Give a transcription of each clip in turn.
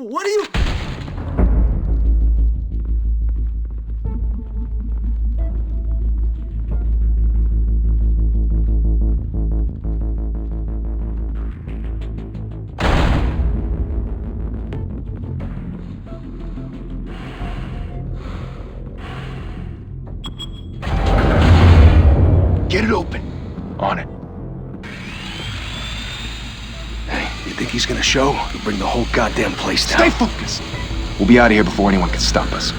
What are you... Get it open. On it. Hey, you think he's gonna show? He'll bring the whole goddamn place down. Stay focused. We'll be out of here before anyone can stop us.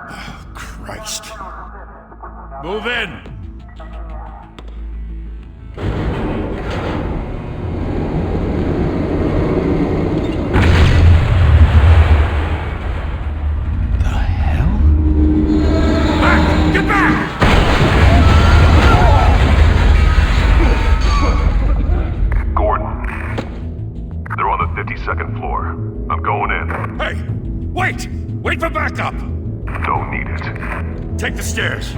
Oh, Christ. Move in! Second floor. I'm going in. Hey! Wait! Wait for backup! Don't need it. Take the stairs.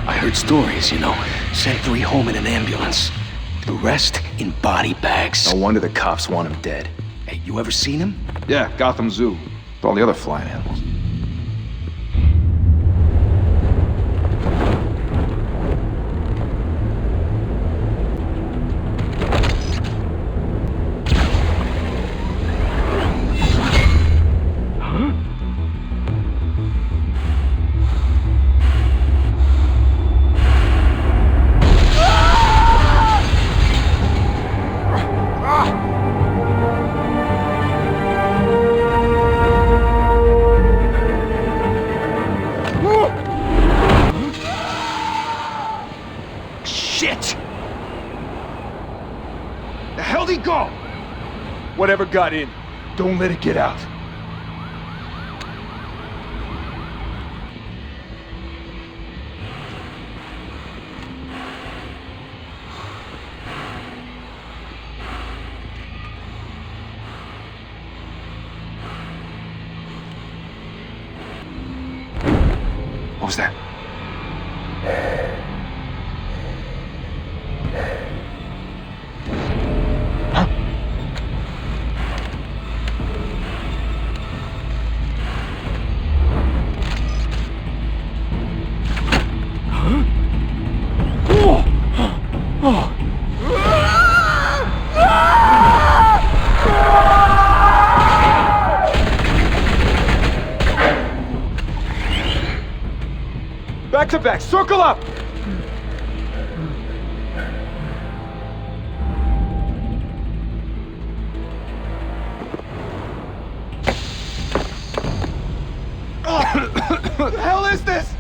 I heard stories, you know. Sent 3 home in an ambulance. The rest in body bags. No wonder the cops want him dead. Hey, you ever seen him? Yeah, Gotham Zoo. With all the other flying animals. Whatever got in, don't let it get out. What was that? Back to back, circle up! What the hell is this?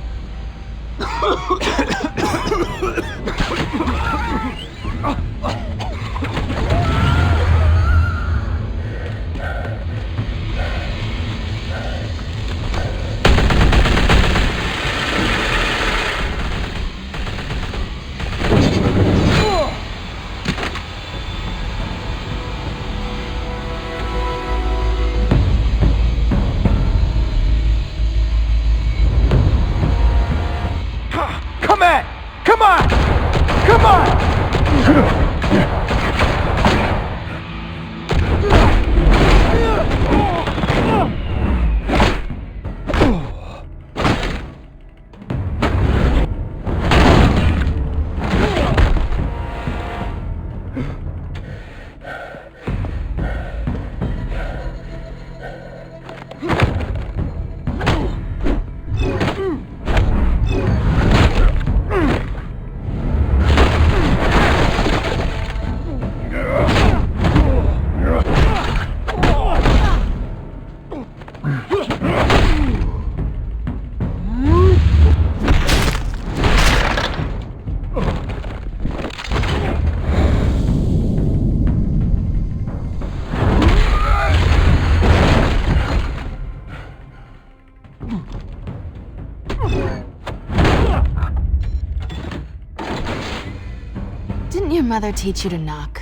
Didn't your mother teach you to knock?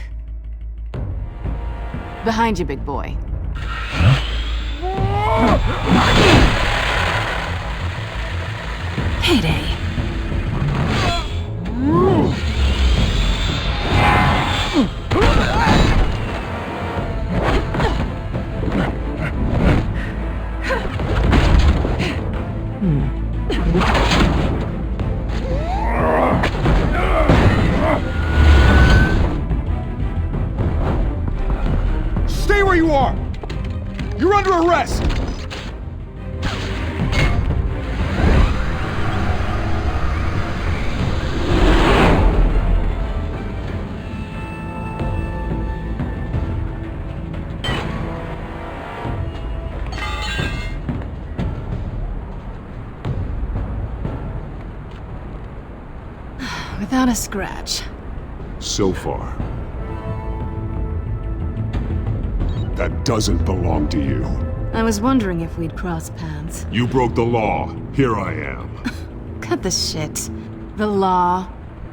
Behind you, big boy. Payday. Stay where you are! You're under arrest! Without a scratch. So far. That doesn't belong to you. I was wondering if we'd cross paths. You broke the law. Here I am. Cut the shit. The law.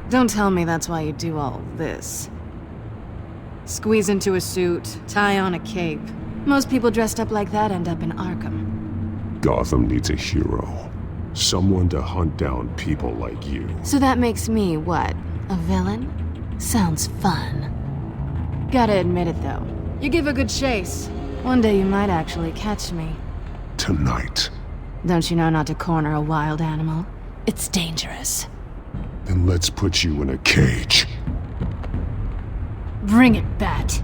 Don't tell me that's why you do all this. Squeeze into a suit, tie on a cape. Most people dressed up like that end up in Arkham. Gotham needs a hero. Someone to hunt down people like you. So that makes me, what, a villain? Sounds fun. Gotta admit it though. You give a good chase. One day you might actually catch me. Tonight. Don't you know not to corner a wild animal? It's dangerous. Then let's put you in a cage. Bring it, Bat.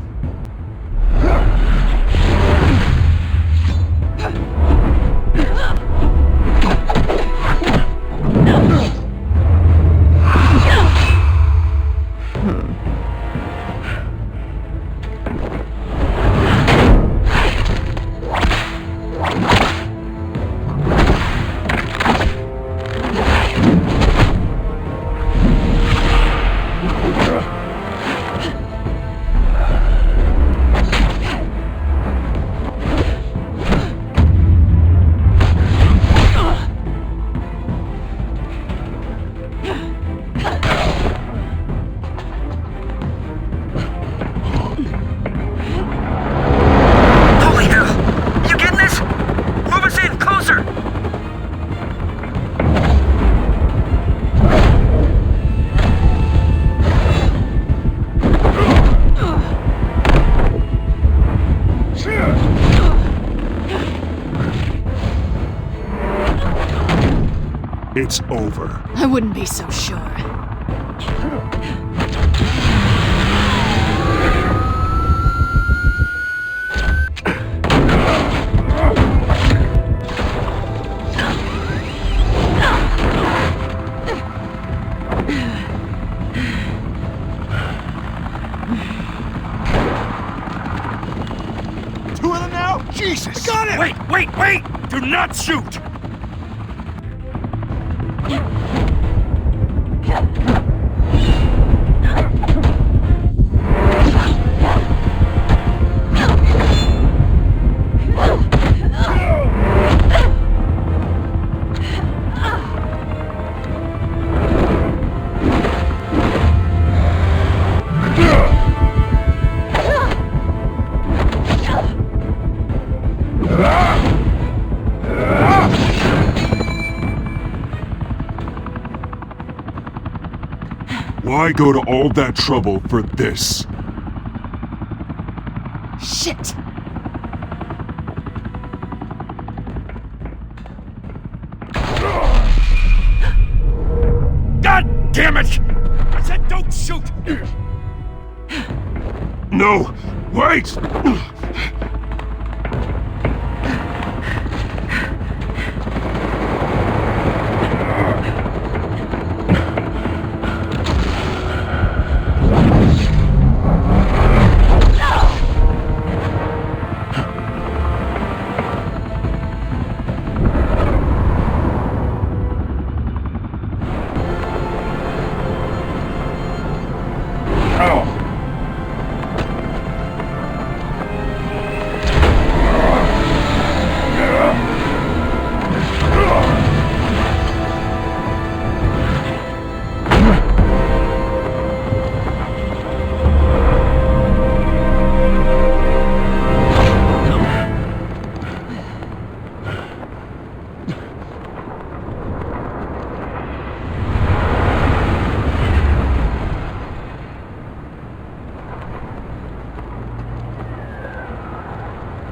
It's over. I wouldn't be so sure. Two of them now? Jesus! Got it! Wait! Do not shoot! Why go to all that trouble for this? Shit! God damn it! I said don't shoot! No! Wait!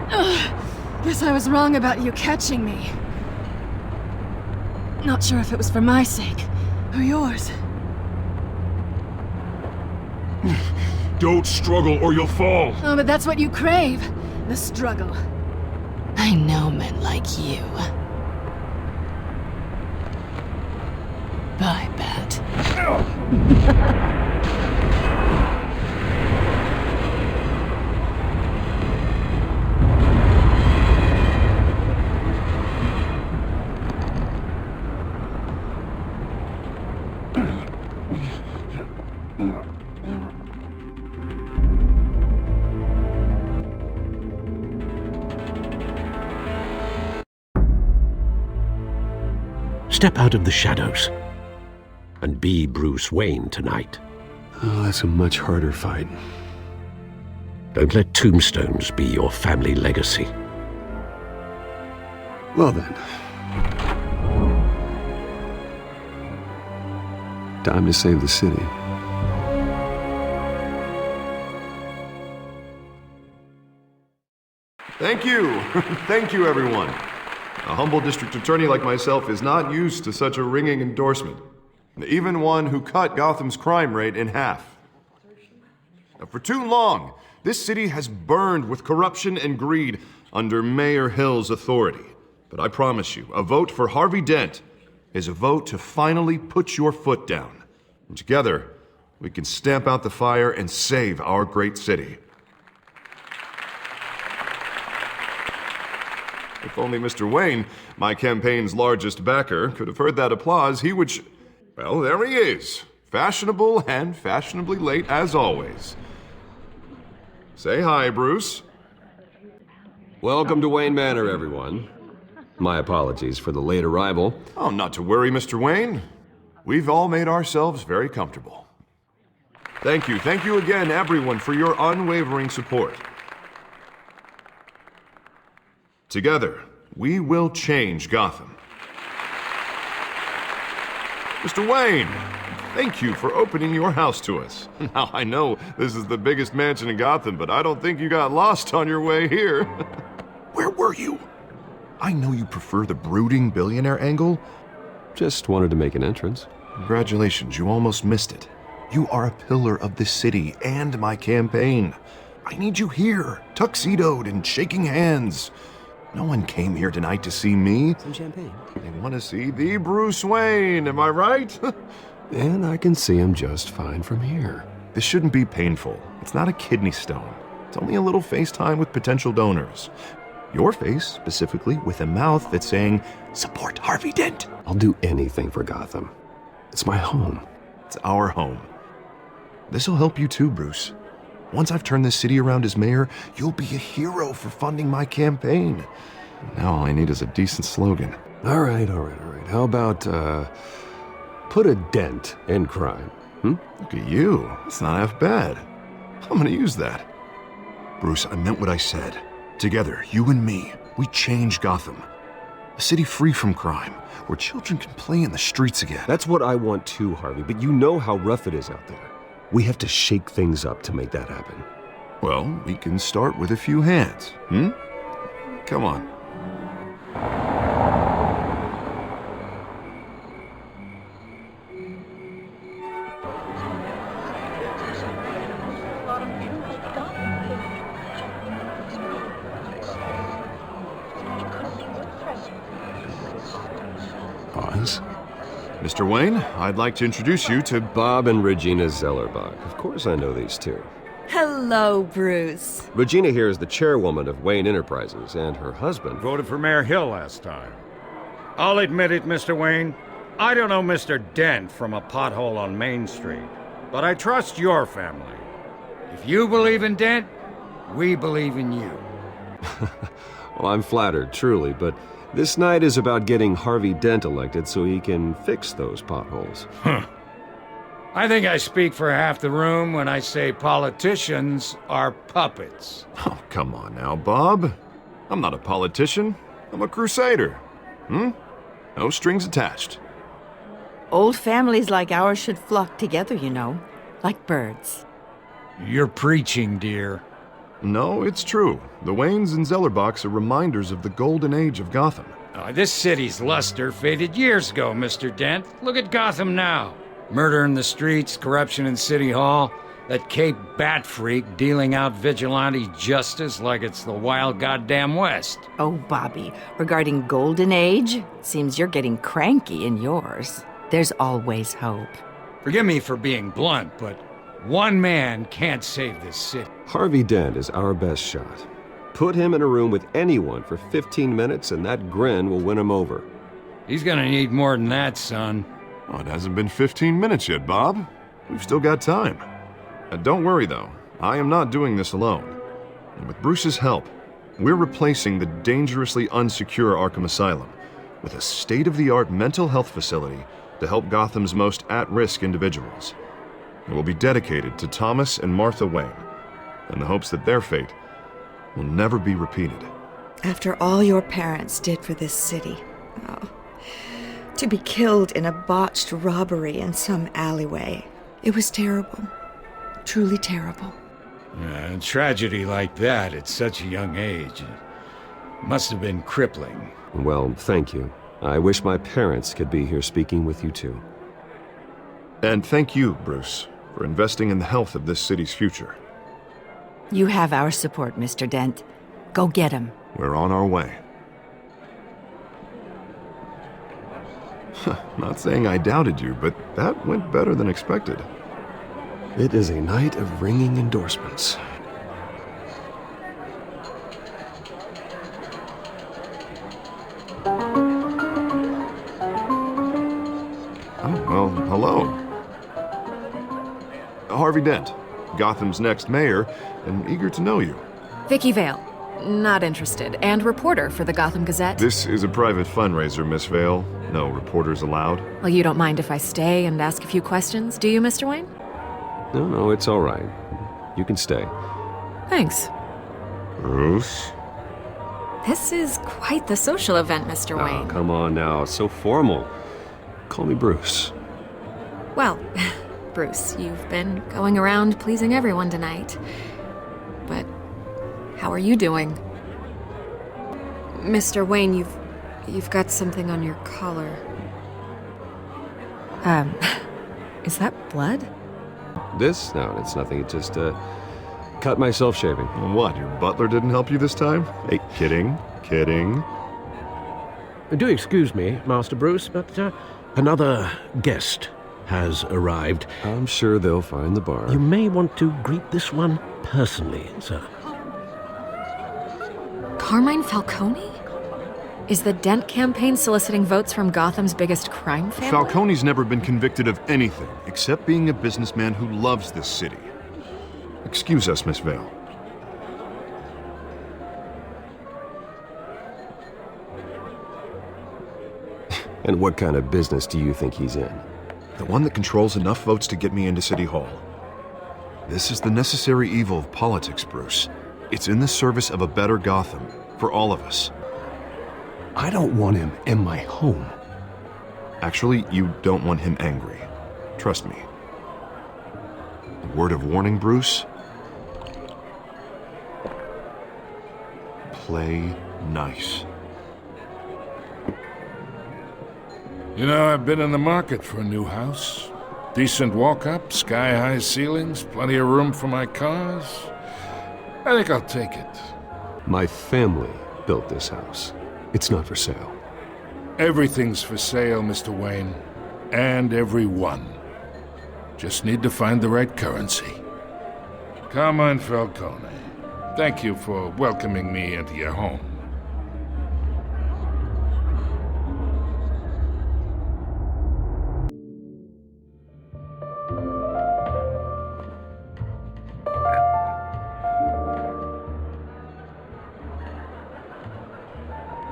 Guess I was wrong about you catching me. Not sure if it was for my sake, or yours. Don't struggle or you'll fall. Oh, but that's what you crave. The struggle. I know men like you. Bye, Bat. Step out of the shadows and be Bruce Wayne tonight. Oh, that's a much harder fight. Don't let tombstones be your family legacy. Well then. Time to save the city. Thank you. Thank you, everyone. A humble district attorney like myself is not used to such a ringing endorsement. Even one who cut Gotham's crime rate in half. For too long, this city has burned with corruption and greed under Mayor Hill's authority. But I promise you, a vote for Harvey Dent is a vote to finally put your foot down. And together, we can stamp out the fire and save our great city. If only Mr. Wayne, my campaign's largest backer, could have heard that applause, he would well, there he is. Fashionable and fashionably late as always. Say hi, Bruce. Welcome to Wayne Manor, everyone. My apologies for the late arrival. Oh, not to worry, Mr. Wayne. We've all made ourselves very comfortable. Thank you again, everyone, for your unwavering support. Together, we will change Gotham. Mr. Wayne, thank you for opening your house to us. Now, I know this is the biggest mansion in Gotham, but I don't think you got lost on your way here. Where were you? I know you prefer the brooding billionaire angle. Just wanted to make an entrance. Congratulations, you almost missed it. You are a pillar of this city and my campaign. I need you here, tuxedoed and shaking hands. No one came here tonight to see me. Some champagne. They want to see the Bruce Wayne, am I right? And I can see him just fine from here. This shouldn't be painful. It's not a kidney stone. It's only a little FaceTime with potential donors. Your face, specifically, with a mouth that's saying, support Harvey Dent. I'll do anything for Gotham. It's my home. It's our home. This'll help you too, Bruce. Once I've turned this city around as mayor, you'll be a hero for funding my campaign. Now all I need is a decent slogan. All right. How about, put a dent in crime? Look at you. It's not half bad. I'm gonna use that. Bruce, I meant what I said. Together, you and me, we change Gotham. A city free from crime, where children can play in the streets again. That's what I want too, Harvey, but you know how rough it is out there. We have to shake things up to make that happen. Well, we can start with a few hands, Come on. Pause. Mr. Wayne, I'd like to introduce you to Bob and Regina Zellerbach. Of course I know these two. Hello, Bruce. Regina here is the chairwoman of Wayne Enterprises, and her husband Voted for Mayor Hill last time. I'll admit it, Mr. Wayne. I don't know Mr. Dent from a pothole on Main Street, but I trust your family. If you believe in Dent, we believe in you. Well, I'm flattered, truly, but this night is about getting Harvey Dent elected so he can fix those potholes. I think I speak for half the room when I say politicians are puppets. Oh, come on now, Bob. I'm not a politician. I'm a crusader. No strings attached. Old families like ours should flock together, you know, like birds. You're preaching, dear. No, it's true. The Waynes and Zellerbachs are reminders of the golden age of Gotham. This city's luster faded years ago, Mr. Dent. Look at Gotham now. Murder in the streets, corruption in City Hall, that Cape Bat freak dealing out vigilante justice like it's the wild goddamn West. Oh, Bobby, regarding Golden Age, seems you're getting cranky in yours. There's always hope. Forgive me for being blunt, but one man can't save this city. Harvey Dent is our best shot. Put him in a room with anyone for 15 minutes and that grin will win him over. He's gonna need more than that, son. Oh, it hasn't been 15 minutes yet, Bob. We've still got time. Don't worry, though. I am not doing this alone. And with Bruce's help, we're replacing the dangerously unsecure Arkham Asylum with a state-of-the-art mental health facility to help Gotham's most at-risk individuals. It will be dedicated to Thomas and Martha Wayne, in the hopes that their fate will never be repeated. After all your parents did for this city, oh, to be killed in a botched robbery in some alleyway, it was terrible. Truly terrible. A tragedy like that at such a young age must have been crippling. Well, thank you. I wish my parents could be here speaking with you too. And thank you, Bruce, for investing in the health of this city's future. You have our support, Mr. Dent. Go get him. We're on our way. Not saying I doubted you, but that went better than expected. It is a night of ringing endorsements. Oh, well, hello. Harvey Dent, Gotham's next mayor, and eager to know you. Vicky Vale. Not interested. And reporter for the Gotham Gazette. This is a private fundraiser, Miss Vale. No reporters allowed. Well, you don't mind if I stay and ask a few questions, do you, Mr. Wayne? No, it's all right. You can stay. Thanks. Bruce? This is quite the social event, Mr. Wayne. Oh, come on now. It's so formal. Call me Bruce. Well, Bruce, you've been going around pleasing everyone tonight. But how are you doing? Mr. Wayne, you've got something on your collar. Is that blood? This? No, it's nothing. It just, cut myself shaving. What, your butler didn't help you this time? Hey, kidding. Do excuse me, Master Bruce, but another guest has arrived. I'm sure they'll find the bar. You may want to greet this one personally, sir. Carmine Falcone? Is the Dent campaign soliciting votes from Gotham's biggest crime family? Falcone's never been convicted of anything except being a businessman who loves this city. Excuse us, Miss Vale. And what kind of business do you think he's in? The one that controls enough votes to get me into City Hall. This is the necessary evil of politics, Bruce. It's in the service of a better Gotham, for all of us. I don't want him in my home. Actually, you don't want him angry. Trust me. A word of warning, Bruce? Play nice. You know, I've been in the market for a new house. Decent walk-up, sky-high ceilings, plenty of room for my cars. I think I'll take it. My family built this house. It's not for sale. Everything's for sale, Mr. Wayne. And everyone. Just need to find the right currency. Carmine Falcone, thank you for welcoming me into your home.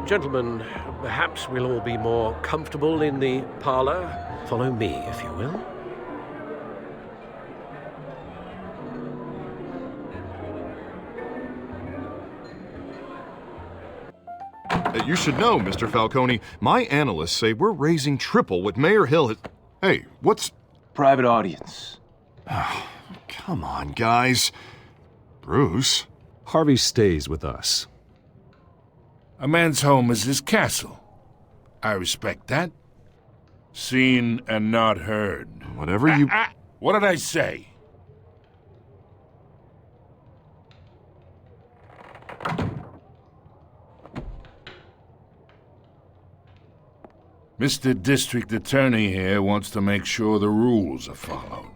Gentlemen, perhaps we'll all be more comfortable in the parlor. Follow me, if you will. You should know, Mr. Falcone, my analysts say we're raising triple what Mayor Hill has... Hey, what's... Private audience. Come on, guys. Bruce? Harvey stays with us. A man's home is his castle. I respect that. Seen and not heard. Whatever you... What did I say? Mr. District Attorney here wants to make sure the rules are followed.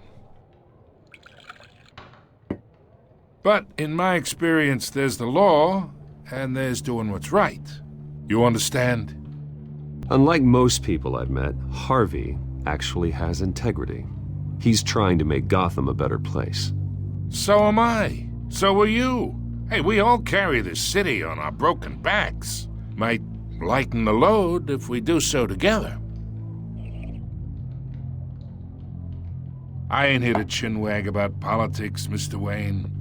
But in my experience, there's the law, and there's doing what's right. You understand? Unlike most people I've met, Harvey actually has integrity. He's trying to make Gotham a better place. So am I. So are you. Hey, we all carry this city on our broken backs. Might lighten the load if we do so together. I ain't here to chinwag about politics, Mr. Wayne.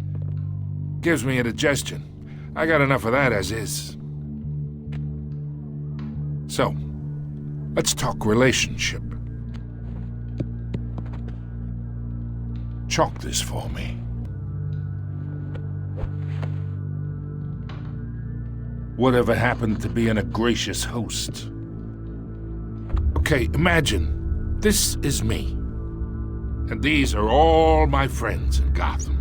Gives me indigestion. I got enough of that as is. So, let's talk relationship. Chalk this for me. Whatever happened to being a gracious host? Okay, imagine, this is me. And these are all my friends in Gotham.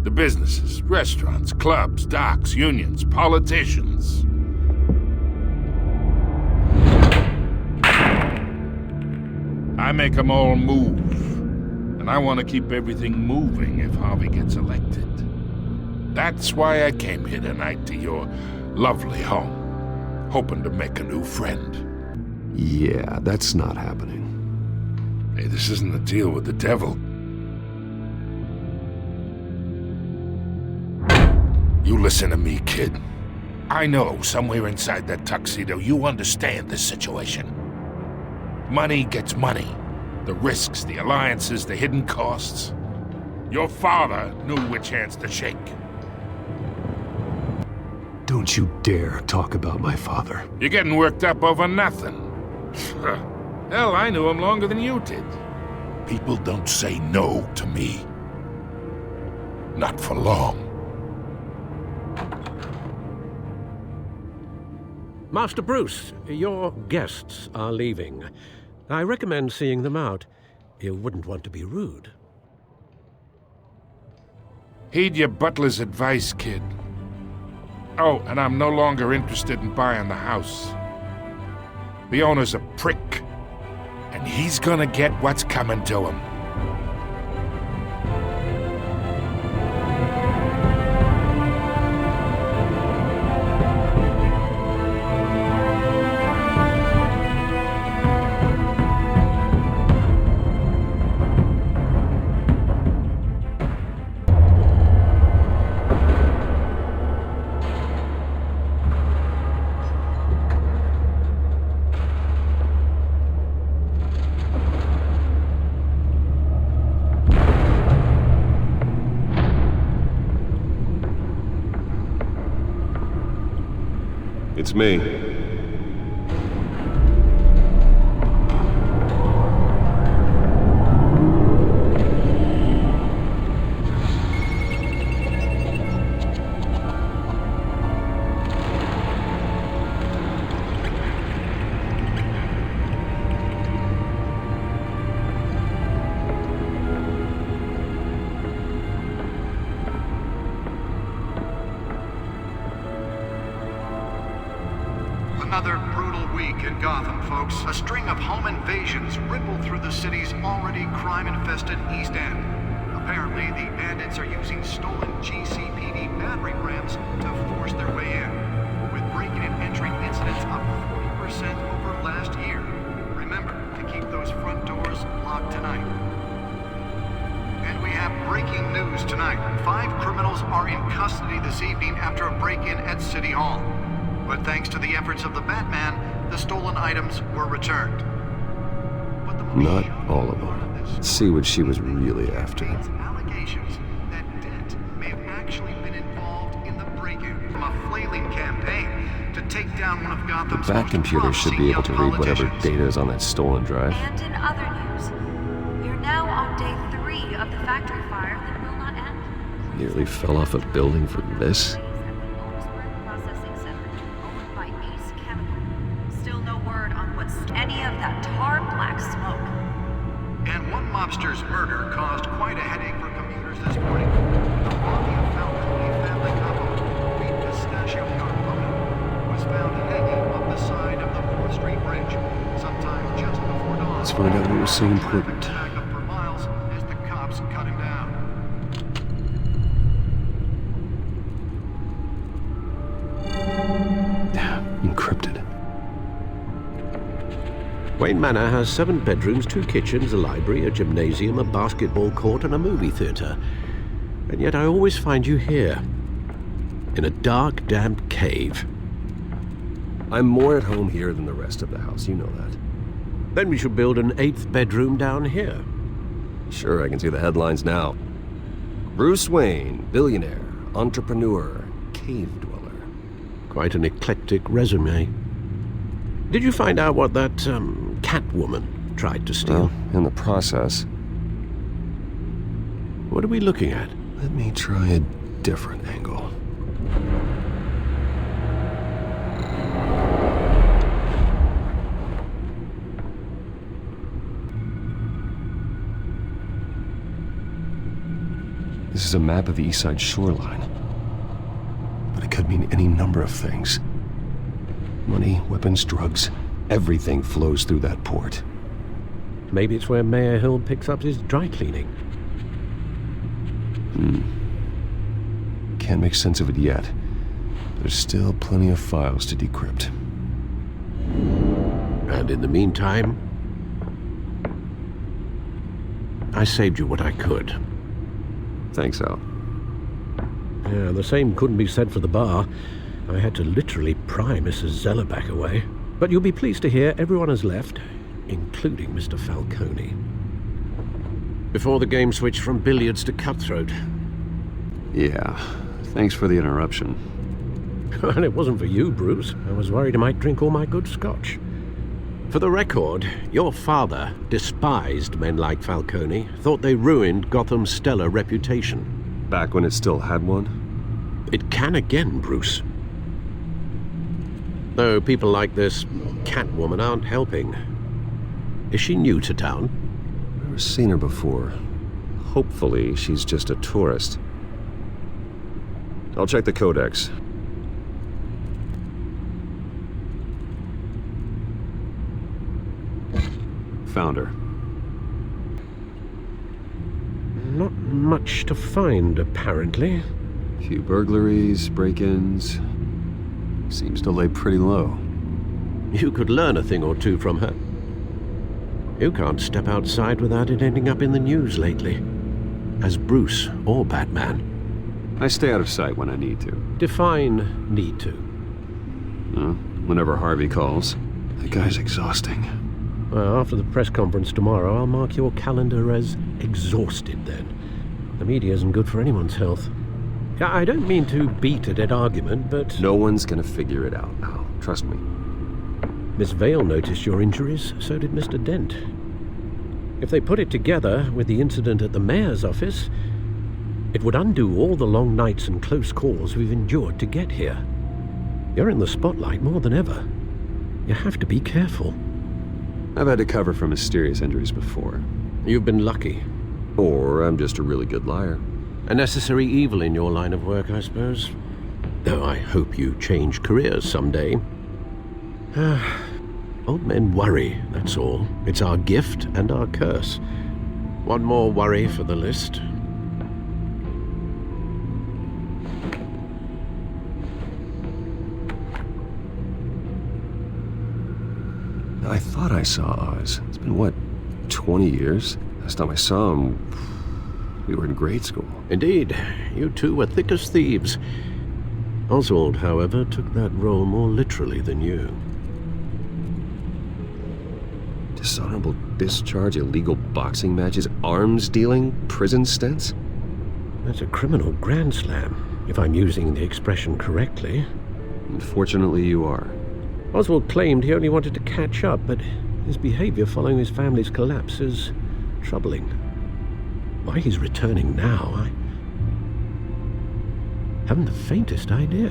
The businesses, restaurants, clubs, docks, unions, politicians. I make them all move. And I want to keep everything moving if Harvey gets elected. That's why I came here tonight to your lovely home, hoping to make a new friend. Yeah, that's not happening. Hey, this isn't a deal with the devil. You listen to me, kid. I know somewhere inside that tuxedo you understand this situation. Money gets money. The risks, the alliances, the hidden costs. Your father knew which hands to shake. Don't you dare talk about my father. You're getting worked up over nothing. Hell, I knew him longer than you did. People don't say no to me. Not for long. Master Bruce, your guests are leaving. I recommend seeing them out. You wouldn't want to be rude. Heed your butler's advice, kid. Oh, and I'm no longer interested in buying the house. The owner's a prick, and he's gonna get what's coming to him. It's me. Another brutal week in Gotham, folks. A string of home invasions rippled through the city's already crime-infested East End. Apparently, the bandits are using stolen GCPD battering rams to force their way in, with breaking and entering incidents up 40% over last year. Remember to keep those front doors locked tonight. And we have breaking news tonight. 5 criminals are in custody this evening after a break-in at City Hall. But thanks to the efforts of the Batman, the stolen items were returned. But the Not all of them. See what she was really after. Allegations that Dent may have actually been involved in the break-in from a flailing campaign to take down one of Gotham's That most computer should be able to read whatever data is on that stolen drive. And in other news, you're now on day 3 of the factory fire that will not end. Nearly fell off a building for this? Still no word on what's any of that tar black smoke. And one mobster's murder caused quite a headache for commuters this morning. The body of Falcone family couple, the Pistachio Carbone, was found hanging off the side of the 4th Street Bridge, sometime just before dawn. Let's find out what was so important. Backed up for miles as the cops cut him down. Encrypted. Wayne Manor has 7 bedrooms, 2 kitchens, a library, a gymnasium, a basketball court, and a movie theater. And yet I always find you here, in a dark, damp cave. I'm more at home here than the rest of the house, you know that. Then we should build an 8th bedroom down here. Sure, I can see the headlines now. Bruce Wayne, billionaire, entrepreneur, cave dweller. Quite an eclectic resume. Did you find out what that, Catwoman tried to steal? Well, in the process. What are we looking at? Let me try a different angle. This is a map of the East Side shoreline. But it could mean any number of things. Money, weapons, drugs, everything flows through that port. Maybe it's where Mayor Hill picks up his dry cleaning. Can't make sense of it yet. There's still plenty of files to decrypt. And in the meantime, I saved you what I could. Thanks, Al. Yeah, the same couldn't be said for the bar. I had to literally pry Mrs. Zellerback away. But you'll be pleased to hear everyone has left, including Mr. Falcone. Before the game switched from billiards to cutthroat. Yeah, thanks for the interruption. And it wasn't for you, Bruce. I was worried I might drink all my good scotch. For the record, your father despised men like Falcone, thought they ruined Gotham's stellar reputation. Back when it still had one? It can again, Bruce. Though people like this Catwoman aren't helping. Is she new to town? Never seen her before. Hopefully, she's just a tourist. I'll check the codex. Found her. Not much to find, apparently. Few burglaries, break-ins. Seems to lay pretty low. You could learn a thing or two from her. You can't step outside without it ending up in the news lately. As Bruce or Batman. I stay out of sight when I need to. Define need to. Whenever Harvey calls. That guy's exhausting. Well, after the press conference tomorrow, I'll mark your calendar as exhausted then. The media isn't good for anyone's health. I don't mean to beat a dead argument, but... No one's gonna figure it out now. Trust me. Miss Vale noticed your injuries, so did Mr. Dent. If they put it together with the incident at the mayor's office, it would undo all the long nights and close calls we've endured to get here. You're in the spotlight more than ever. You have to be careful. I've had to cover for mysterious injuries before. You've been lucky. Or I'm just a really good liar. A necessary evil in your line of work, I suppose. Though I hope you change careers someday. Old men worry, that's all. It's our gift and our curse. One more worry for the list. I thought I saw Oz. It's been, what, 20 years? Last time I saw him, we were in grade school. Indeed. You two were thick as thieves. Oswald, however, took that role more literally than you. Dishonorable discharge, illegal boxing matches, arms dealing, prison stints? That's a criminal grand slam, if I'm using the expression correctly. Unfortunately, you are. Oswald claimed he only wanted to catch up, but his behavior following his family's collapse is troubling. Why he's returning now, Haven't the faintest idea.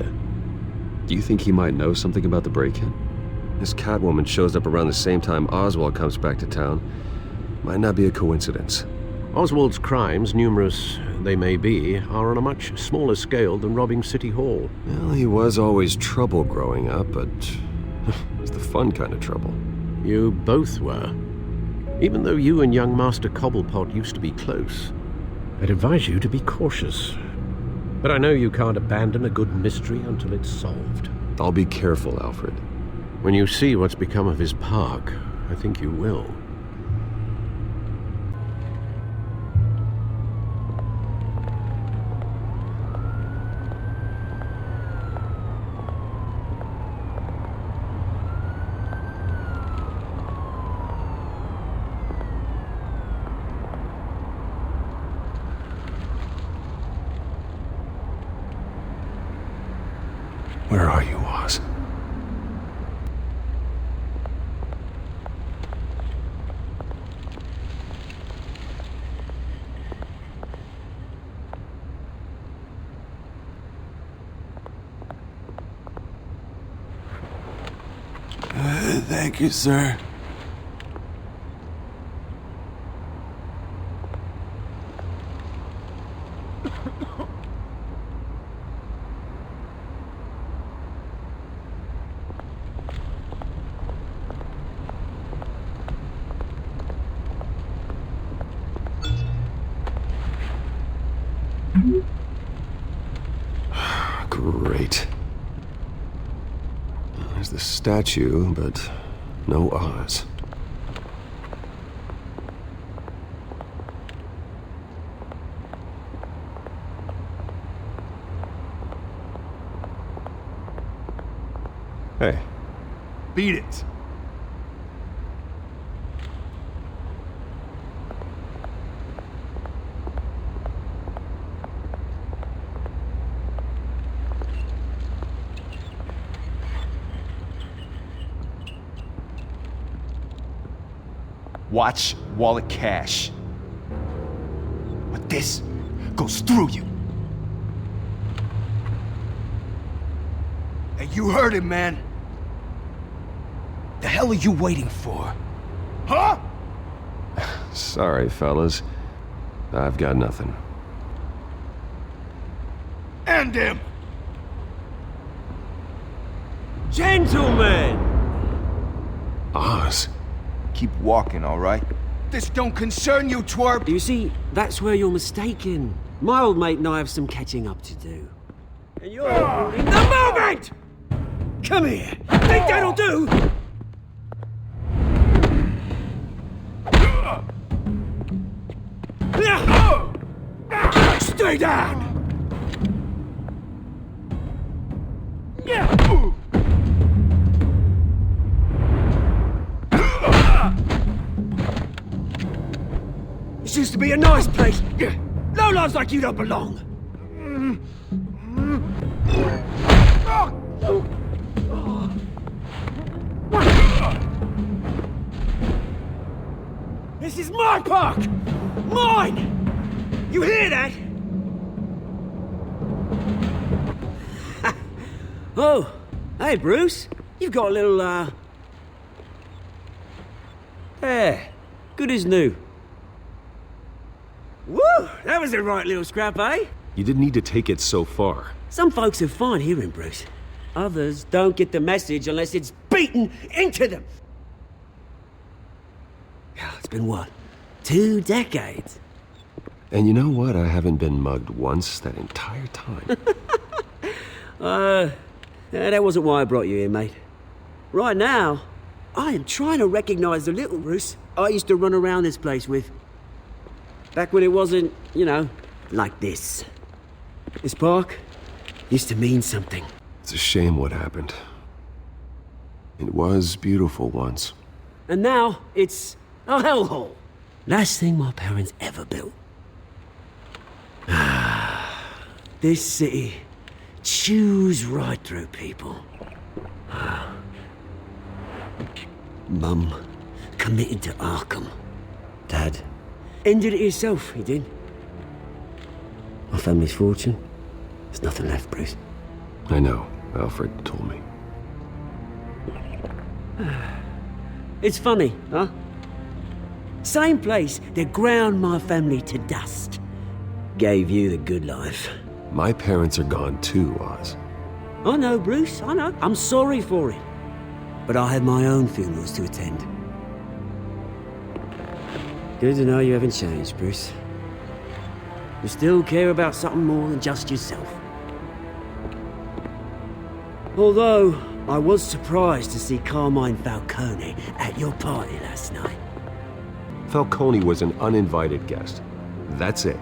Do you think he might know something about the break-in? This Catwoman shows up around the same time Oswald comes back to town. Might not be a coincidence. Oswald's crimes, numerous they may be, are on a much smaller scale than robbing City Hall. Well, he was always trouble growing up, but it's the fun kind of trouble. You both were. Even though you and young Master Cobblepot used to be close, I'd advise you to be cautious. But I know you can't abandon a good mystery until it's solved. I'll be careful, Alfred. When you see what's become of his park, I think you will. Where are you, Oz? Thank you, sir. Great. There's the statue, but no Oz. Hey. Beat it. Watch wallet cash. But this goes through you. Hey, you heard it, man. The hell are you waiting for? Huh? Sorry, fellas. I've got nothing. End him! Gentlemen! Oz. Keep walking, all right? This don't concern you, twerp! You see, that's where you're mistaken. My old mate and I have some catching up to do. And you're ruining the moment! Come here! Think that'll do? Stay down! This used to be a nice place. Lowlifes like you don't belong. This is my park! Mine! You hear that? Oh, hey Bruce. You've got a little, hair. Good as new. Woo! That was a right little scrap, eh? You didn't need to take it so far. Some folks have fine hearing, Bruce. Others don't get the message unless it's beaten into them. It's been what? 2 decades? And you know what? I haven't been mugged once that entire time. That wasn't why I brought you here, mate. Right now, I am trying to recognize the little Bruce I used to run around this place with. Back when it wasn't, you know, like this. This park used to mean something. It's a shame what happened. It was beautiful once. And now, it's a hellhole. Last thing my parents ever built. This city chews right through people. Mum committed to Arkham. Dad ended it himself, he did. My family's fortune, There's nothing left, Bruce. I know. Alfred told me. It's funny, huh? Same place that ground my family to dust. Gave you the good life. My parents are gone too, Oz. I know, Bruce, I know. I'm sorry for it. But I have my own funerals to attend. Good to know you haven't changed, Bruce. You still care about something more than just yourself. Although, I was surprised to see Carmine Falcone at your party last night. Falcone was an uninvited guest. That's it.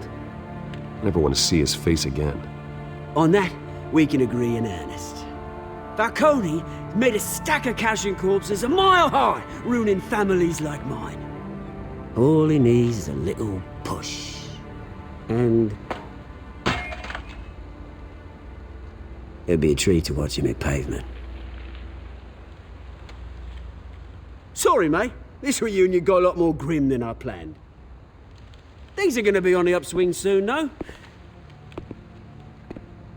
I never want to see his face again. On that, we can agree in earnest. Falcone made a stack of cash and corpses a mile high, ruining families like mine. All he needs is a little push. And it'd be a treat to watch him hit pavement. Sorry, mate. This reunion got a lot more grim than I planned. Things are gonna be on the upswing soon, though.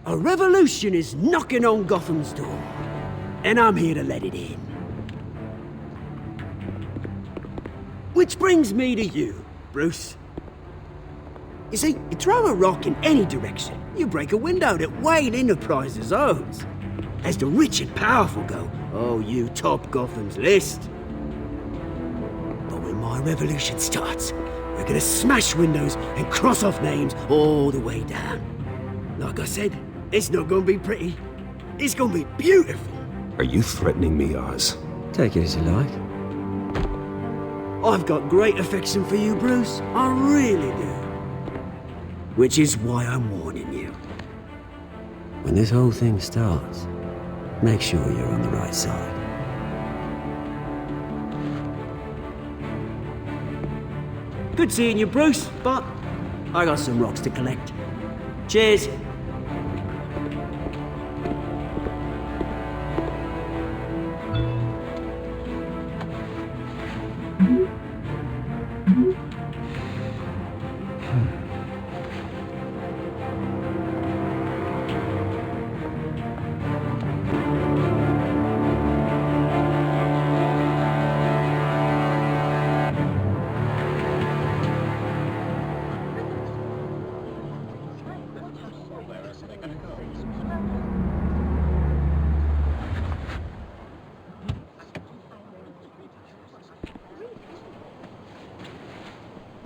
A revolution is knocking on Gotham's door, and I'm here to let it in. Which brings me to you, Bruce. You see, you throw a rock in any direction, you break a window that Wayne Enterprises owns. As the rich and powerful go, oh, you top Gotham's list. But when my revolution starts, we're gonna smash windows and cross off names all the way down. Like I said, it's not gonna be pretty. It's gonna be beautiful. Are you threatening me, Oz? Take it as you like. I've got great affection for you, Bruce. I really do. Which is why I'm warning you. When this whole thing starts, make sure you're on the right side. Good seeing you, Bruce, but I got some rocks to collect. Cheers.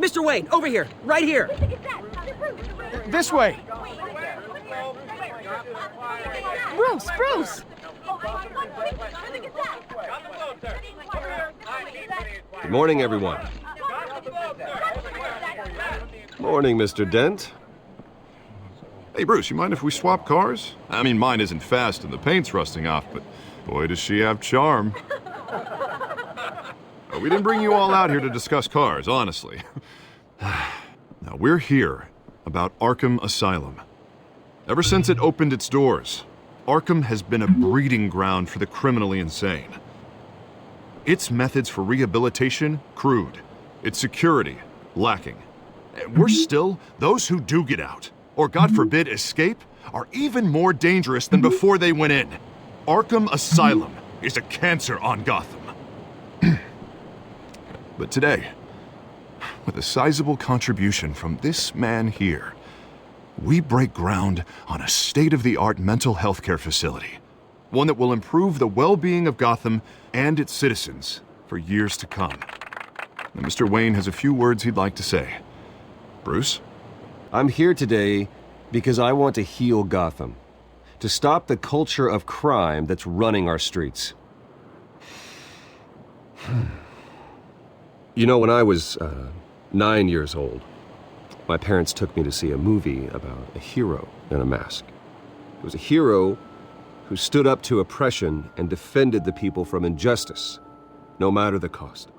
Mr. Wayne, over here, right here. This way. Bruce, Bruce! Good morning, everyone. Morning, Mr. Dent. Hey, Bruce, you mind if we swap cars? I mean, mine isn't fast and the paint's rusting off, but boy, does she have charm. We didn't bring you all out here to discuss cars, honestly. Now, we're here about Arkham Asylum. Ever since it opened its doors, Arkham has been a breeding ground for the criminally insane. Its methods for rehabilitation, crude. Its security, lacking. Worse still, those who do get out, or God forbid escape, are even more dangerous than before they went in. Arkham Asylum is a cancer on Gotham. But today, with a sizable contribution from this man here, we break ground on a state-of-the-art mental health care facility. One that will improve the well-being of Gotham and its citizens for years to come. Now, Mr. Wayne has a few words he'd like to say. Bruce? I'm here today because I want to heal Gotham. To stop the culture of crime that's running our streets. You know, when I was 9 years old, my parents took me to see a movie about a hero in a mask. It was a hero who stood up to oppression and defended the people from injustice, no matter the cost.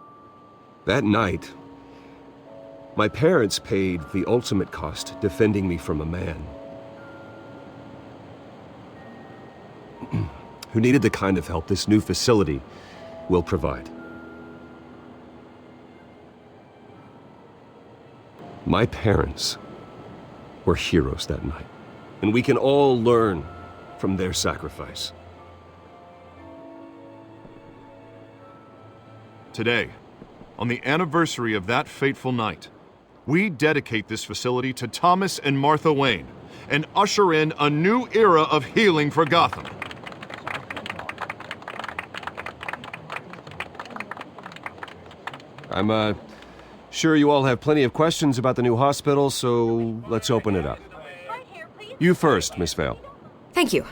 That night, my parents paid the ultimate cost defending me from a man who needed the kind of help this new facility will provide. My parents were heroes that night. and we can all learn from their sacrifice. Today, on the anniversary of that fateful night, we dedicate this facility to Thomas and Martha Wayne and usher in a new era of healing for Gotham. I'm sure you all have plenty of questions about the new hospital, so let's open it up. You first, Miss Vale. Thank you.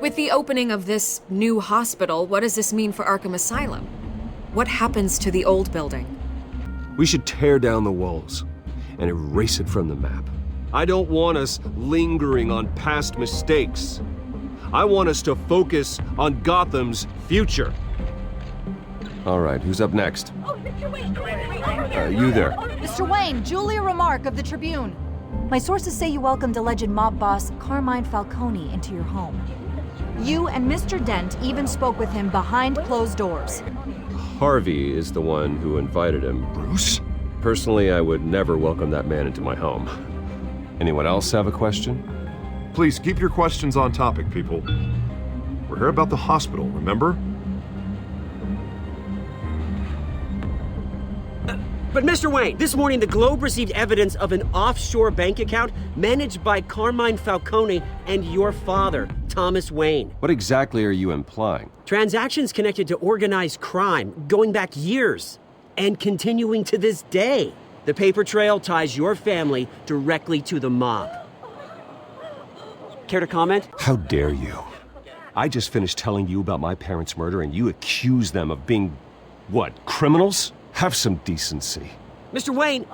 With the opening of this new hospital, what does this mean for Arkham Asylum? What happens to the old building? We should tear down the walls and erase it from the map. I don't want us lingering on past mistakes. I want us to focus on Gotham's future. All right, who's up next? You there. Mr. Wayne, Julia Remark of the Tribune. My sources say you welcomed alleged mob boss Carmine Falcone into your home. You and Mr. Dent even spoke with him behind closed doors. Harvey is the one who invited him. Bruce? Personally, I would never welcome that man into my home. Anyone else have a question? Please keep your questions on topic, people. We're here about the hospital, remember? But Mr. Wayne, this morning the Globe received evidence of an offshore bank account managed by Carmine Falcone and your father, Thomas Wayne. What exactly are you implying? Transactions connected to organized crime going back years and continuing to this day. The paper trail ties your family directly to the mob. Care to comment? How dare you? I just finished telling you about my parents' murder and you accuse them of being, what, criminals? Have some decency. Mr. Wayne,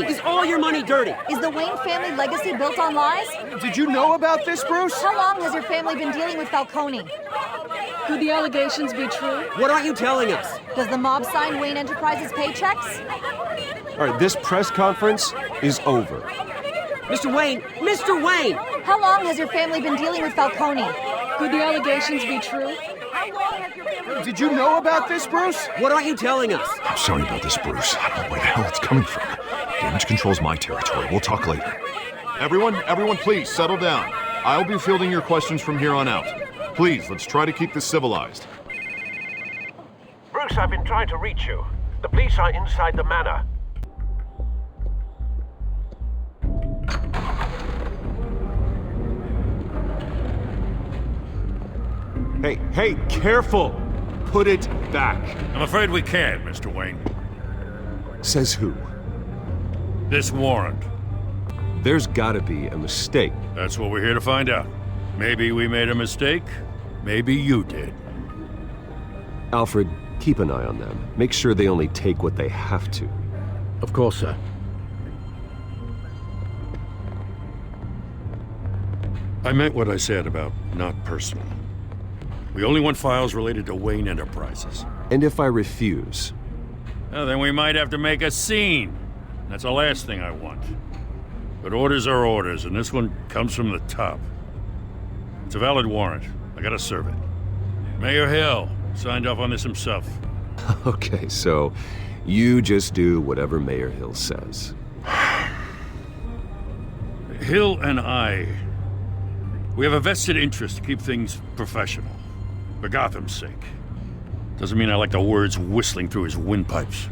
is all your money dirty? Is the Wayne family legacy built on lies? Did you know about this, Bruce? How long has your family been dealing with Falcone? Could the allegations be true? What aren't you telling us? Does the mob sign Wayne Enterprises paychecks? All right, this press conference is over. Mr. Wayne! How long has your family been dealing with Falcone? Could the allegations be true? Did you know about this, Bruce? What aren't you telling us? I'm sorry about this, Bruce. I don't know where the hell it's coming from. Damage control's my territory. We'll talk later. Everyone, please, settle down. I'll be fielding your questions from here on out. Please, let's try to keep this civilized. Bruce, I've been trying to reach you. The police are inside the manor. Hey, careful! Put it back. I'm afraid we can't, Mr. Wayne. Says who? This warrant. There's gotta be a mistake. That's what we're here to find out. Maybe we made a mistake. Maybe you did. Alfred, keep an eye on them. Make sure they only take what they have to. Of course, sir. I meant what I said about not personal. We only want files related to Wayne Enterprises. And if I refuse? Well, then we might have to make a scene. That's the last thing I want. But orders are orders, and this one comes from the top. It's a valid warrant. I gotta serve it. Mayor Hill signed off on this himself. Okay, so you just do whatever Mayor Hill says. Hill and we have a vested interest to keep things professional. For Gotham's sake. Doesn't mean I like the words whistling through his windpipes.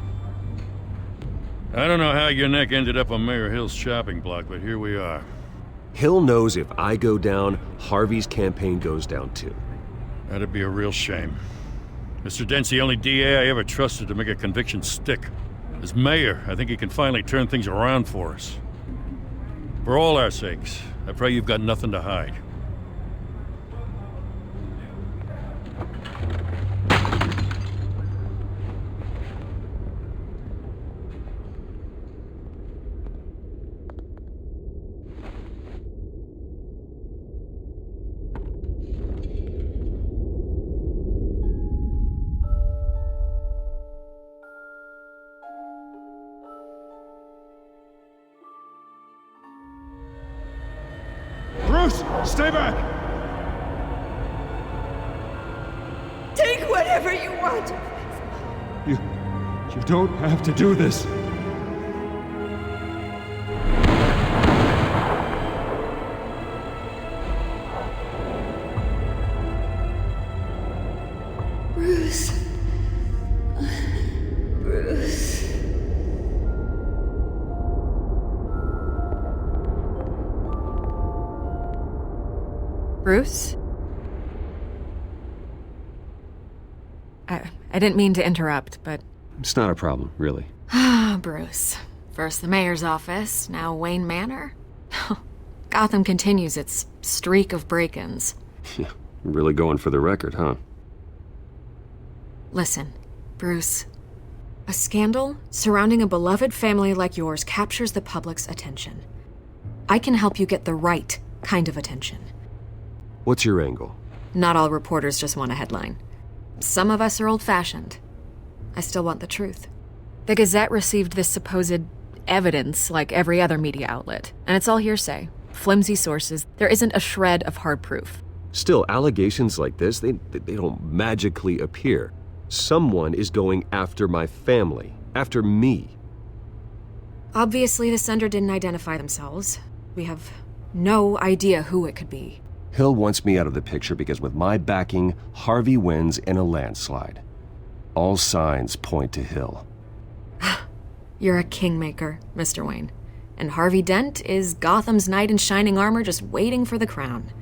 I don't know how your neck ended up on Mayor Hill's chopping block, but here we are. Hill knows if I go down, Harvey's campaign goes down too. That'd be a real shame. Mr. Dent's the only DA I ever trusted to make a conviction stick. As mayor, I think he can finally turn things around for us. For all our sakes, I pray you've got nothing to hide. Bruce, stay back! Take whatever you want. You don't have to do this. Bruce. Bruce. Bruce? I didn't mean to interrupt, but... It's not a problem, really. Ah, Bruce. First the mayor's office, now Wayne Manor. Gotham continues its streak of break-ins. Yeah, really going for the record, huh? Listen, Bruce. A scandal surrounding a beloved family like yours captures the public's attention. I can help you get the right kind of attention. What's your angle? Not all reporters just want a headline. Some of us are old-fashioned. I still want the truth. The Gazette received this supposed evidence like every other media outlet, and it's all hearsay. Flimsy sources. There isn't a shred of hard proof. Still, allegations like this, they don't magically appear. Someone is going after my family, after me. Obviously, the sender didn't identify themselves. We have no idea who it could be. Hill wants me out of the picture because with my backing, Harvey wins in a landslide. All signs point to Hill. You're a kingmaker, Mr. Wayne. And Harvey Dent is Gotham's knight in shining armor just waiting for the crown.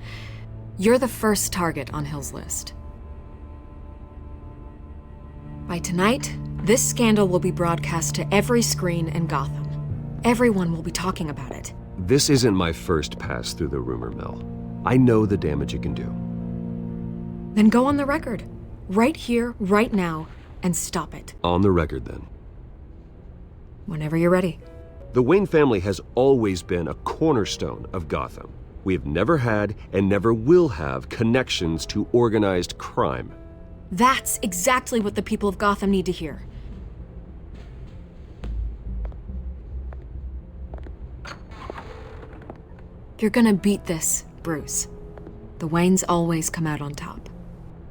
You're the first target on Hill's list. By tonight, this scandal will be broadcast to every screen in Gotham. Everyone will be talking about it. This isn't my first pass through the rumor mill. I know the damage it can do. Then go on the record. Right here, right now, and stop it. On the record, then. Whenever you're ready. The Wayne family has always been a cornerstone of Gotham. We have never had and never will have connections to organized crime. That's exactly what the people of Gotham need to hear. You're gonna beat this, Bruce. The Waynes always come out on top.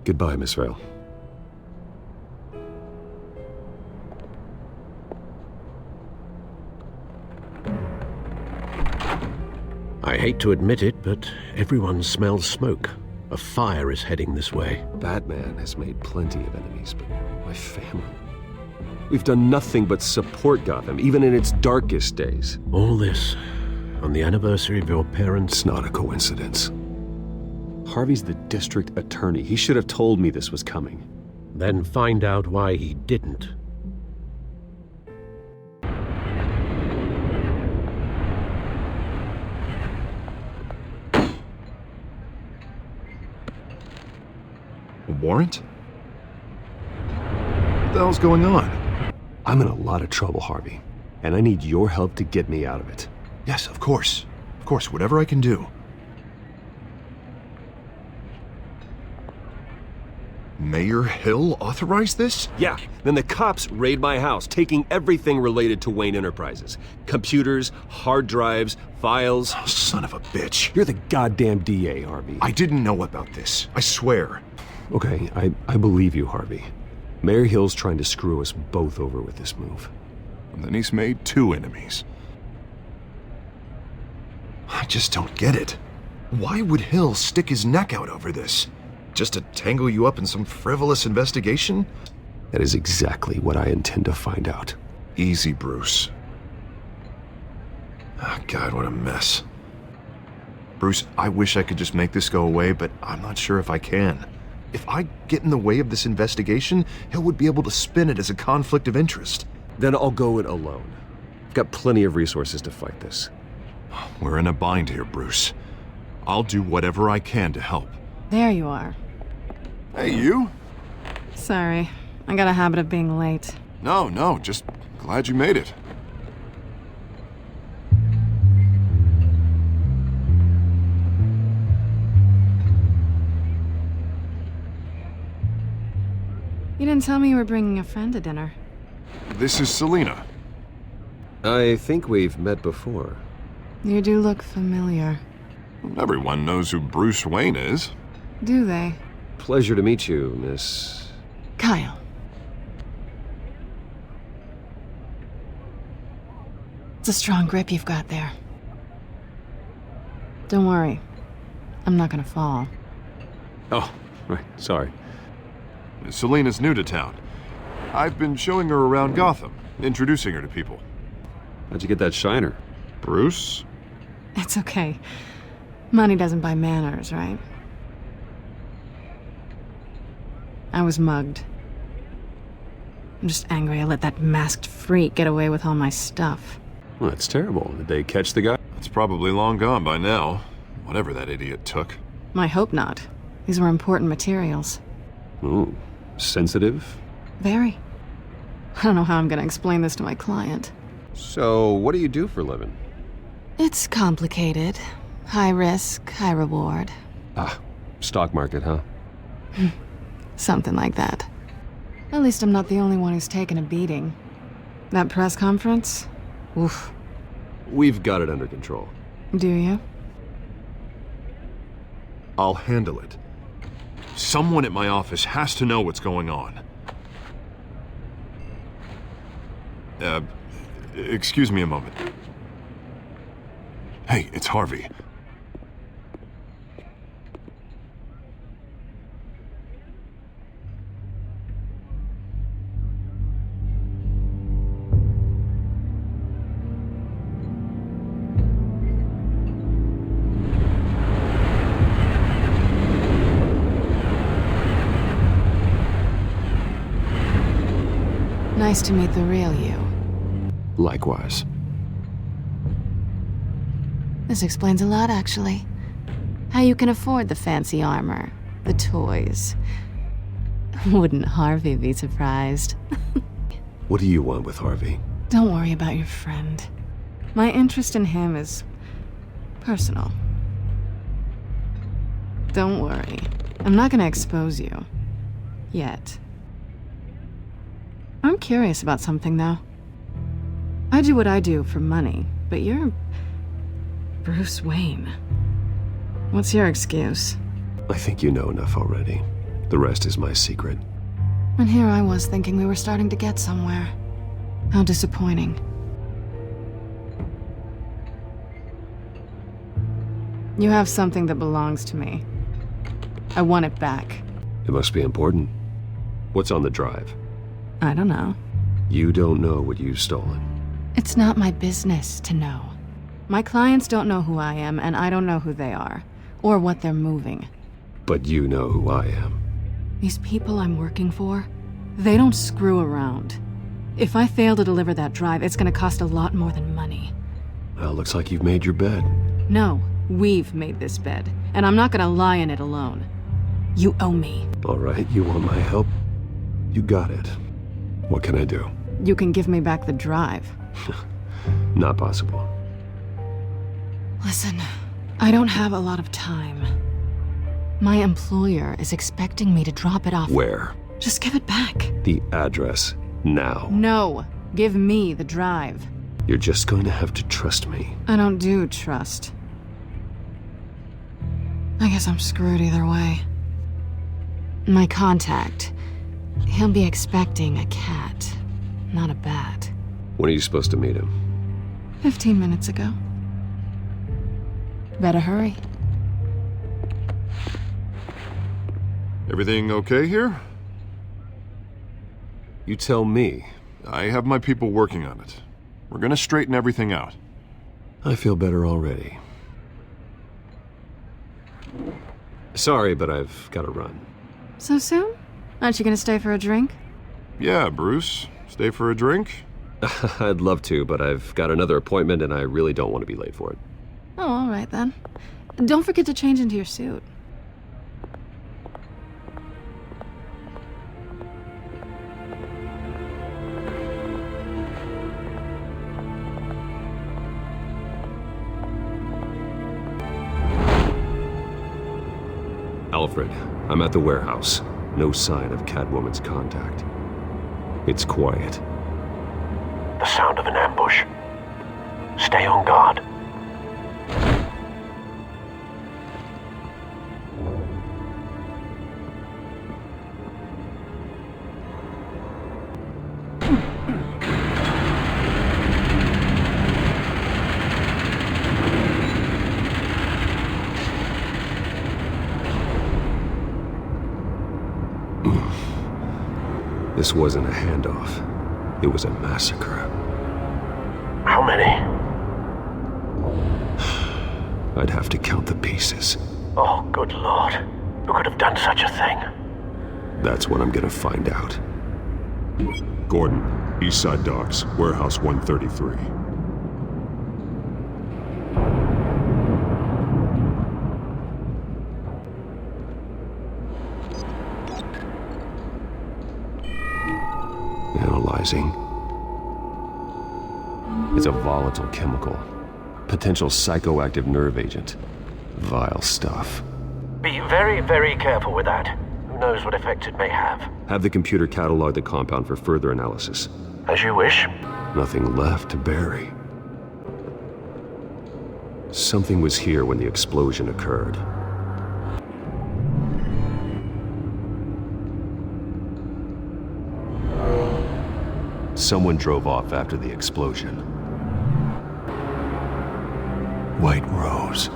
Goodbye, Miss Vale. I hate to admit it, but everyone smells smoke. A fire is heading this way. Batman has made plenty of enemies, but my family... We've done nothing but support Gotham, even in its darkest days. All this on the anniversary of your parents'... It's not a coincidence. Harvey's the district attorney. He should have told me this was coming. Then find out why he didn't. A warrant? What the hell's going on? I'm in a lot of trouble, Harvey, and I need your help to get me out of it. Yes, of course. Of course, whatever I can do. Mayor Hill authorized this? Yeah, then the cops raid my house, taking everything related to Wayne Enterprises. Computers, hard drives, files. Oh, son of a bitch. You're the goddamn DA, Harvey. I didn't know about this. I swear. Okay, I believe you, Harvey. Mayor Hill's trying to screw us both over with this move. And then he's made two enemies. I just don't get it. Why would Hill stick his neck out over this? Just to tangle you up in some frivolous investigation? That is exactly what I intend to find out. Easy, Bruce. Oh, God, what a mess. Bruce, I wish I could just make this go away, but I'm not sure if I can. If I get in the way of this investigation, Hill would be able to spin it as a conflict of interest. Then I'll go it alone. I've got plenty of resources to fight this. We're in a bind here, Bruce. I'll do whatever I can to help. There you are. Hey, you? Sorry, I got a habit of being late. No, just glad you made it. You didn't tell me you were bringing a friend to dinner. This is Selina. I think we've met before. You do look familiar. Everyone knows who Bruce Wayne is. Do they? Pleasure to meet you, Miss... Kyle. It's a strong grip you've got there. Don't worry. I'm not gonna fall. Oh, right, sorry. Selena's new to town. I've been showing her around Gotham, introducing her to people. How'd you get that shiner? Bruce? It's okay. Money doesn't buy manners, right? I was mugged. I'm just angry I let that masked freak get away with all my stuff. Well, that's terrible. Did they catch the guy? It's probably long gone by now. Whatever that idiot took. I hope not. These were important materials. Ooh, sensitive? Very. I don't know how I'm gonna explain this to my client. So, what do you do for a living? It's complicated. High risk, high reward. Ah, stock market, huh? Something like that. At least I'm not the only one who's taken a beating. That press conference? Oof. We've got it under control. Do you? I'll handle it. Someone at my office has to know what's going on. Excuse me a moment. Hey, it's Harvey. Nice to meet the real you. Likewise. This explains a lot, actually. How you can afford the fancy armor, the toys. Wouldn't Harvey be surprised? What do you want with Harvey? Don't worry about your friend. My interest in him is personal. Don't worry. I'm not gonna expose you. Yet. I'm curious about something, though. I do what I do for money, but you're Bruce Wayne. What's your excuse? I think you know enough already. The rest is my secret. And here I was thinking we were starting to get somewhere. How disappointing. You have something that belongs to me. I want it back. It must be important. What's on the drive? I don't know. You don't know what you've stolen. It's not my business to know. My clients don't know who I am, and I don't know who they are, or what they're moving. But you know who I am. These people I'm working for, they don't screw around. If I fail to deliver that drive, it's gonna cost a lot more than money. Well, looks like you've made your bed. No, we've made this bed, and I'm not gonna lie in it alone. You owe me. All right, you want my help? You got it. What can I do? You can give me back the drive. Not possible. Listen, I don't have a lot of time. My employer is expecting me to drop it off. Where? Just give it back. The address, now. No, give me the drive. You're just going to have to trust me. I don't do trust. I guess I'm screwed either way. My contact, he'll be expecting a cat, not a bat. When are you supposed to meet him? 15 minutes ago. Better hurry. Everything okay here? You tell me. I have my people working on it. We're gonna straighten everything out. I feel better already. Sorry, but I've got to run. So soon? Aren't you gonna stay for a drink? Yeah, Bruce. Stay for a drink? I'd love to, but I've got another appointment and I really don't want to be late for it. Oh, all right then. Don't forget to change into your suit. Alfred, I'm at the warehouse. No sign of Catwoman's contact. It's quiet. The sound of an ambush. Stay on guard. This wasn't a handoff. It was a massacre. How many? I'd have to count the pieces. Oh, good lord. Who could have done such a thing? That's what I'm gonna find out. Gordon, Eastside Docks, Warehouse 133. Analyzing. It's a volatile chemical. Potential psychoactive nerve agent. Vile stuff. Be very, very careful with that. Who knows what effects it may have. Have the computer catalog the compound for further analysis. As you wish. Nothing left to bury. Something was here when the explosion occurred. Someone drove off after the explosion. White Rose.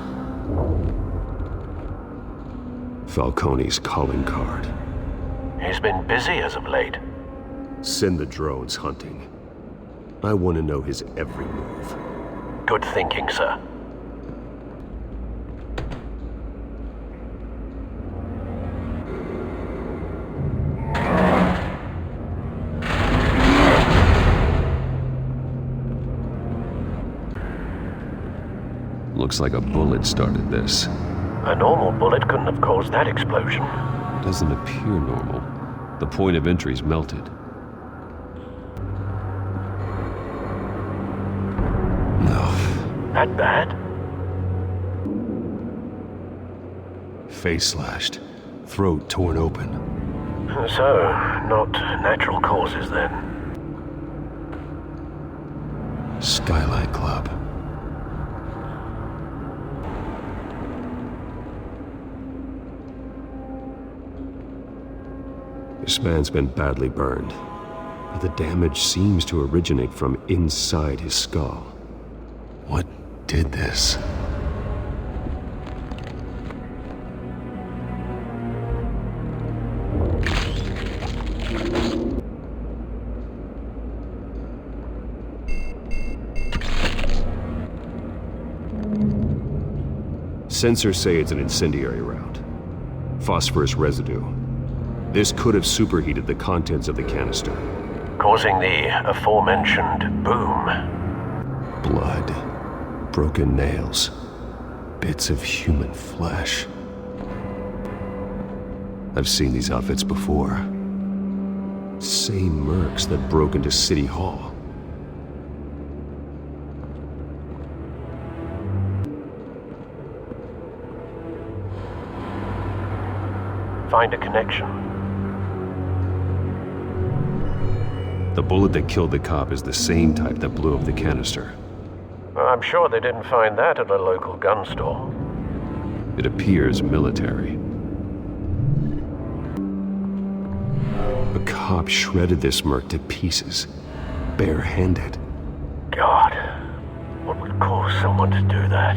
Falcone's calling card. He's been busy as of late. Send the drones hunting. I want to know his every move. Good thinking, sir. Looks like a bullet started this. A normal bullet couldn't have caused that explosion. Doesn't appear normal. The point of entry's melted. No. That bad? Face slashed. Throat torn open. So, not natural causes then. Skylight Club. This man's been badly burned, but the damage seems to originate from inside his skull. What did this? Sensors say it's an incendiary round. Phosphorus residue. This could have superheated the contents of the canister. Causing the aforementioned boom. Blood. Broken nails. Bits of human flesh. I've seen these outfits before. Same mercs that broke into City Hall. Find a connection. The bullet that killed the cop is the same type that blew up the canister. I'm sure they didn't find that at a local gun store. It appears military. A cop shredded this merc to pieces, barehanded. God, what would cause someone to do that?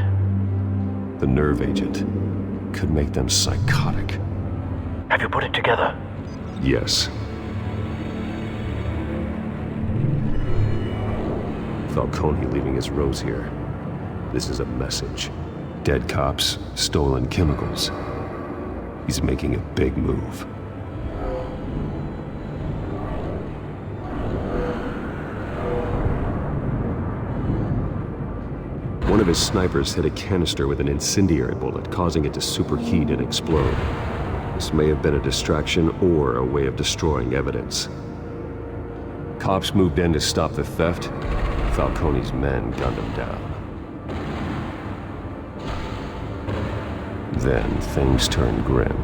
The nerve agent could make them psychotic. Have you put it together? Yes. Falcone leaving his rose here. This is a message. Dead cops, stolen chemicals. He's making a big move. One of his snipers hit a canister with an incendiary bullet, causing it to superheat and explode. This may have been a distraction or a way of destroying evidence. Cops moved in to stop the theft. Falcone's men gunned him down. Then things turned grim.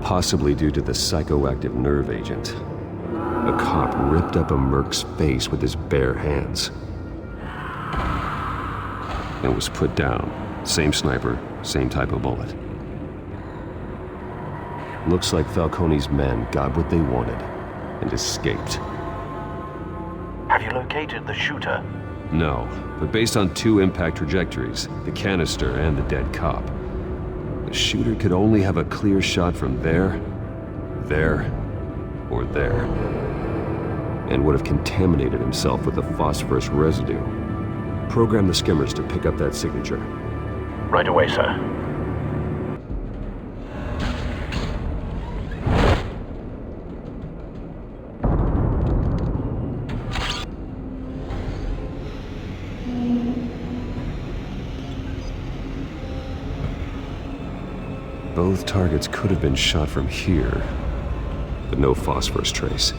Possibly due to the psychoactive nerve agent. A cop ripped up a merc's face with his bare hands. And was put down. Same sniper, same type of bullet. Looks like Falcone's men got what they wanted and escaped. Have you located the shooter? No, but based on two impact trajectories, the canister and the dead cop, the shooter could only have a clear shot from there, or there, and would have contaminated himself with the phosphorus residue. Program the skimmers to pick up that signature. Right away, sir. Both targets could have been shot from here, but no phosphorus trace.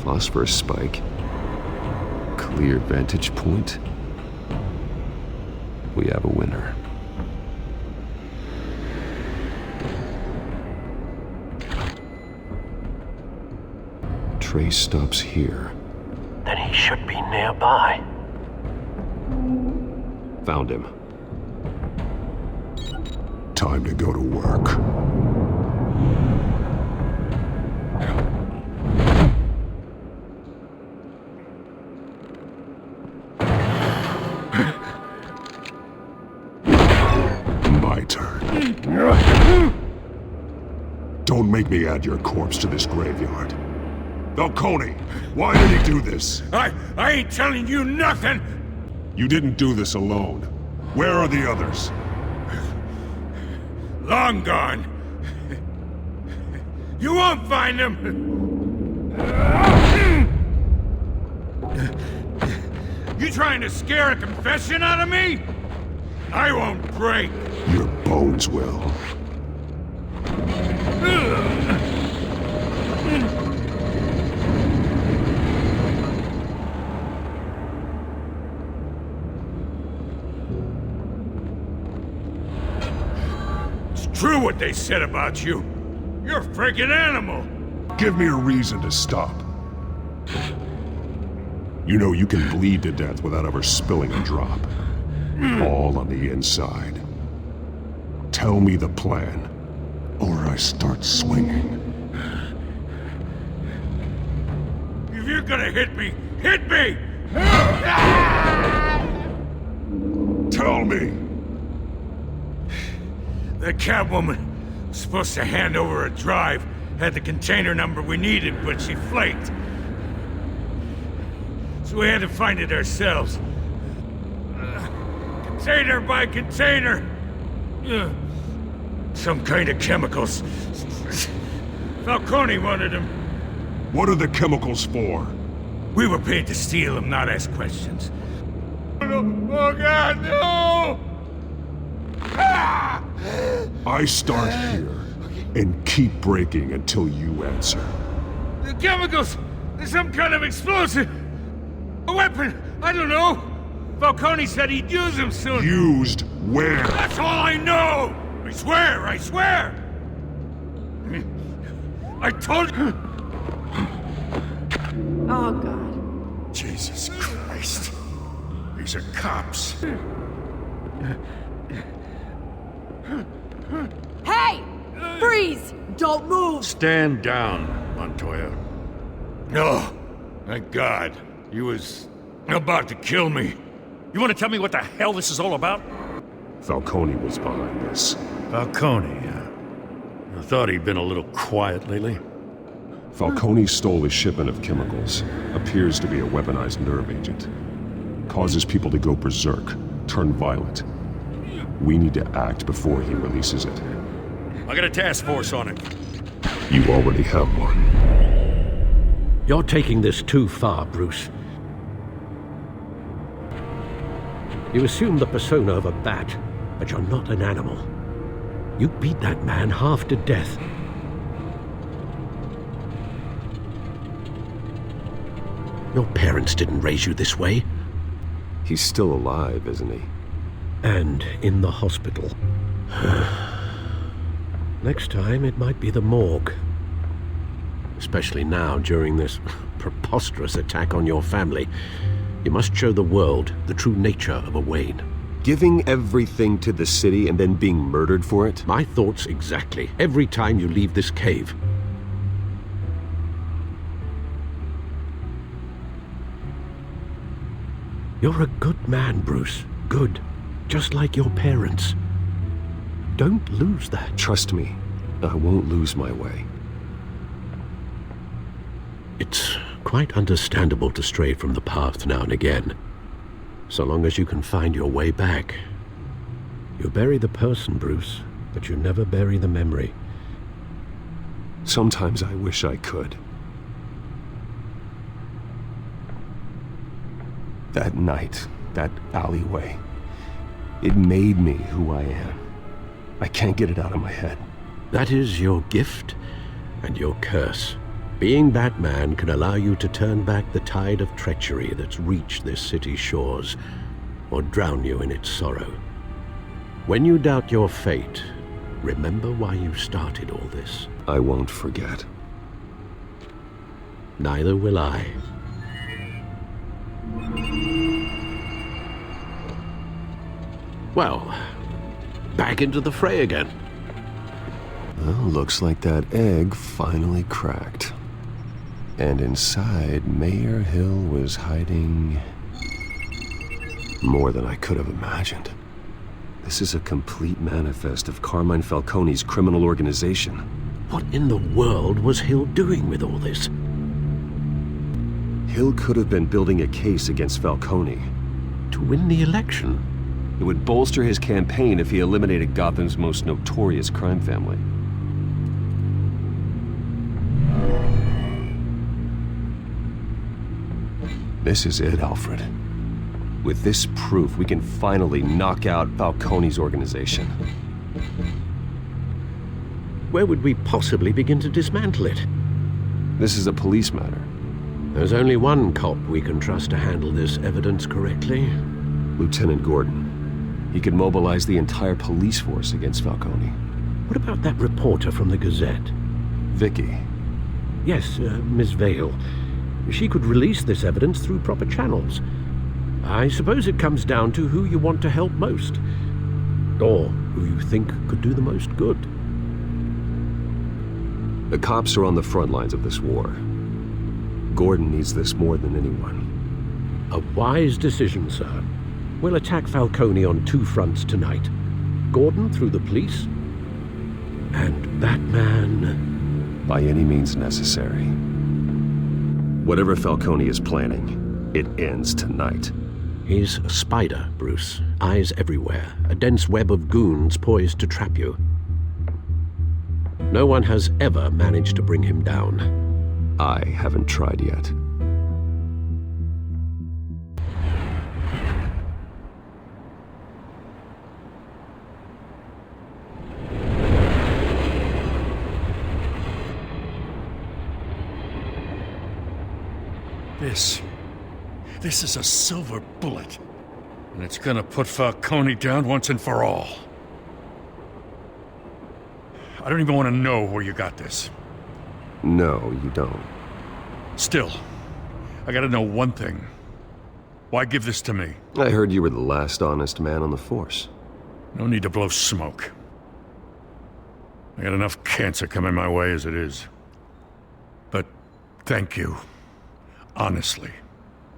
Phosphorus spike. Clear vantage point. We have a winner. Trace stops here. Then he should be nearby. Found him. Time to go to work. Don't make me add your corpse to this graveyard. Falcone, why did he do this? I ain't telling you nothing! You didn't do this alone. Where are the others? Long gone. You won't find them! You trying to scare a confession out of me? I won't break. Your bones will. It's true what they said about you. You're a freaking animal. Give me a reason to stop. You know you can bleed to death without ever spilling a drop. All on the inside. Tell me the plan, or I start swinging. If you're gonna hit me, hit me! Tell me! The Catwoman was supposed to hand over a drive, had the container number we needed, but she flaked. So we had to find it ourselves. Container by container. Some kind of chemicals. Falcone wanted them. What are the chemicals for? We were paid to steal them, not ask questions. Oh God, no! I start here and keep breaking until you answer. The chemicals! There's some kind of explosive! A weapon! I don't know! Falcone said he'd use them soon! Used where? That's all I know! I swear, I swear! I told you! Oh, God. Jesus Christ. These are cops. Hey! Freeze! Don't move! Stand down, Montoya. No. Thank God. He was about to kill me. You want to tell me what the hell this is all about? Falcone was behind this. Falcone, yeah. I thought he'd been a little quiet lately. Falcone stole a shipment of chemicals. Appears to be a weaponized nerve agent. Causes people to go berserk, turn violent. We need to act before he releases it. I got a task force on it. You already have one. You're taking this too far, Bruce. You assume the persona of a bat, but you're not an animal. You beat that man half to death. Your parents didn't raise you this way. He's still alive, isn't he? And in the hospital. Next time, it might be the morgue. Especially now, during this preposterous attack on your family. You must show the world the true nature of a Wayne. Giving everything to the city and then being murdered for it? My thoughts exactly. Every time you leave this cave. You're a good man, Bruce. Good. Just like your parents. Don't lose that. Trust me, I won't lose my way. It's quite understandable to stray from the path now and again. So long as you can find your way back. You bury the person, Bruce, but you never bury the memory. Sometimes I wish I could. That night, that alleyway, it made me who I am. I can't get it out of my head. That is your gift and your curse. Being Batman can allow you to turn back the tide of treachery that's reached this city's shores, or drown you in its sorrow. When you doubt your fate, remember why you started all this. I won't forget. Neither will I. Well, back into the fray again. Well, looks like that egg finally cracked. And inside, Mayor Hill was hiding more than I could have imagined. This is a complete manifest of Carmine Falcone's criminal organization. What in the world was Hill doing with all this? Hill could have been building a case against Falcone. To win the election? It would bolster his campaign if he eliminated Gotham's most notorious crime family. This is it, Alfred. With this proof, we can finally knock out Falcone's organization. Where would we possibly begin to dismantle it? This is a police matter. There's only one cop we can trust to handle this evidence correctly. Lieutenant Gordon. He could mobilize the entire police force against Falcone. What about that reporter from the Gazette? Vicky. Yes, Miss Vale. She could release this evidence through proper channels. I suppose it comes down to who you want to help most. Or who you think could do the most good. The cops are on the front lines of this war. Gordon needs this more than anyone. A wise decision, sir. We'll attack Falcone on two fronts tonight. Gordon through the police, and Batman... by any means necessary. Whatever Falcone is planning, it ends tonight. He's a spider, Bruce. Eyes everywhere. A dense web of goons poised to trap you. No one has ever managed to bring him down. I haven't tried yet. This is a silver bullet. And it's gonna put Falcone down once and for all. I don't even want to know where you got this. No, you don't. Still, I gotta know one thing. Why give this to me? I heard you were the last honest man on the force. No need to blow smoke. I got enough cancer coming my way as it is. But thank you. Honestly.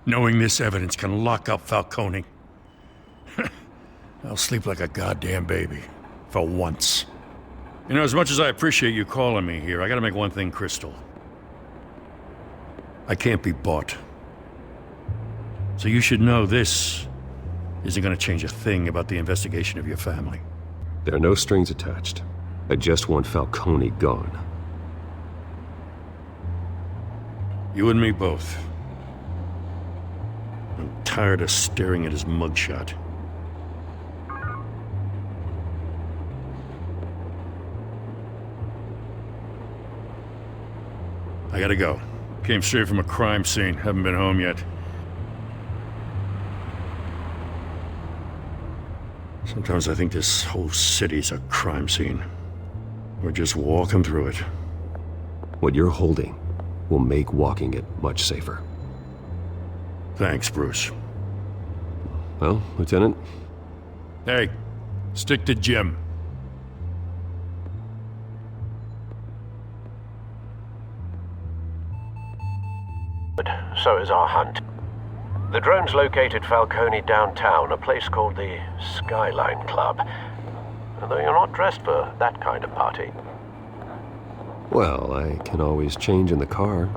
Knowing this evidence can lock up Falcone. I'll sleep like a goddamn baby. For once. You know, as much as I appreciate you calling me here, I gotta make one thing crystal. I can't be bought. So you should know this isn't gonna change a thing about the investigation of your family. There are no strings attached. I just want Falcone gone. You and me both. I'm tired of staring at his mugshot. I gotta go. Came straight from a crime scene. Haven't been home yet. Sometimes I think this whole city's a crime scene. We're just walking through it. What you're holding will make walking it much safer. Thanks, Bruce. Well, Lieutenant, Hey, stick to Jim. So is our hunt. The drones located Falcone downtown, a place called the Skyline Club. Although you're not dressed for that kind of party. Well, I can always change in the car.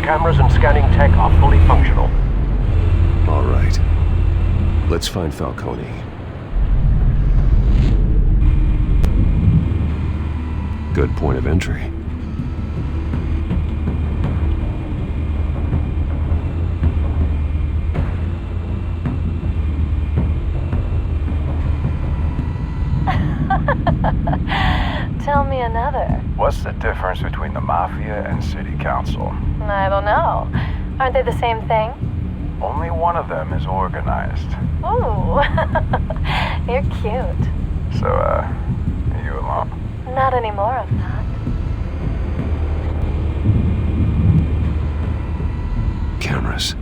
Cameras and scanning tech are fully functional. All right. Let's find Falcone. Good point of entry. Tell me another. What's the difference between the Mafia and City Council? I don't know. Aren't they the same thing? Only one of them is organized. Ooh, you're cute. So, are you alone? Not any more of that. Cameras.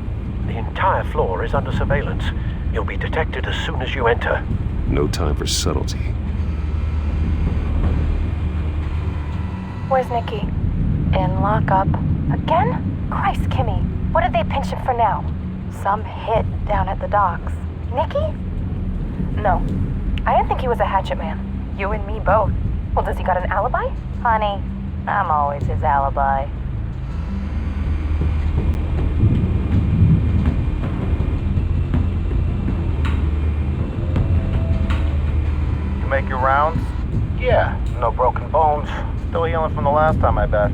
The entire floor is under surveillance. You'll be detected as soon as you enter. No time for subtlety. Where's Nikki? In lockup. Again? Christ, Kimmy. What did they pinch him for now? Some hit down at the docks. Nikki? No. I didn't think he was a hatchet man. You and me both. Well, does he got an alibi? Honey, I'm always his alibi. You make your rounds? Yeah, no broken bones. Still healing from the last time, I bet.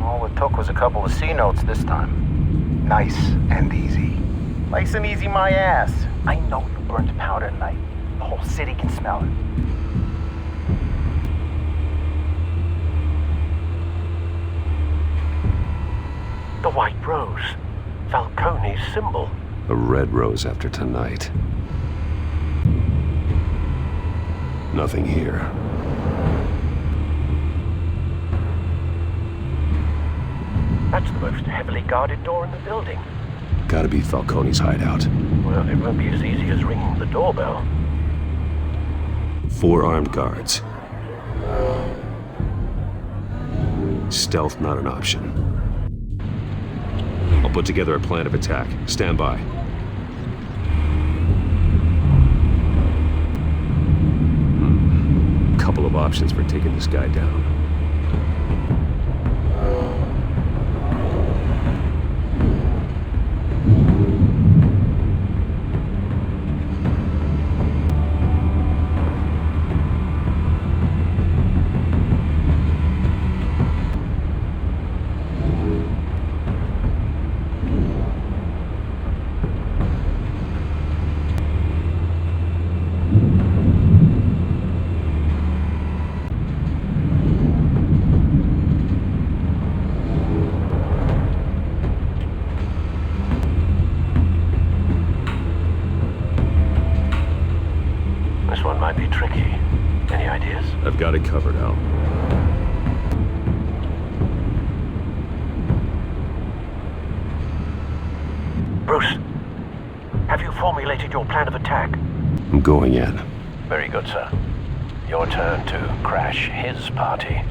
All it took was a couple of C notes this time. Nice and easy. Nice and easy my ass. I know you burned powder tonight. The whole city can smell it. The white rose. Falcone's symbol. A red rose after tonight. Nothing here. That's the most heavily guarded door in the building. Gotta be Falcone's hideout. Well, it won't be as easy as ringing the doorbell. 4 armed guards. Stealth not an option. I'll put together a plan of attack. Stand by. Couple of options for taking this guy down. Might be tricky. Any ideas? I've got it covered, Al. Bruce, have you formulated your plan of attack? I'm going in. Very good, sir. Your turn to crash his party.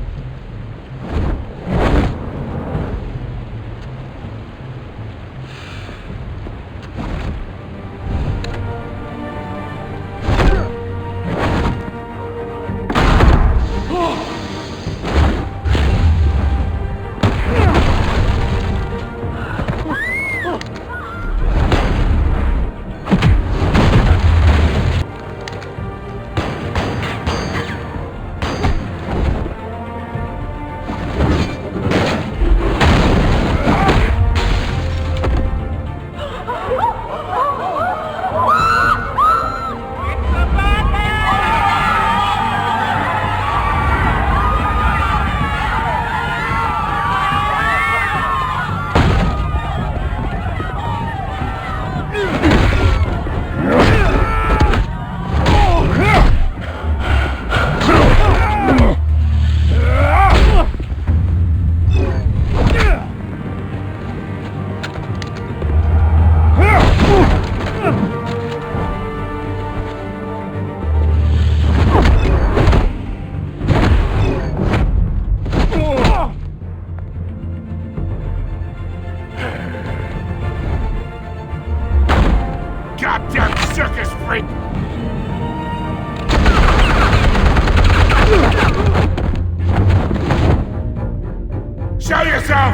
Show yourself!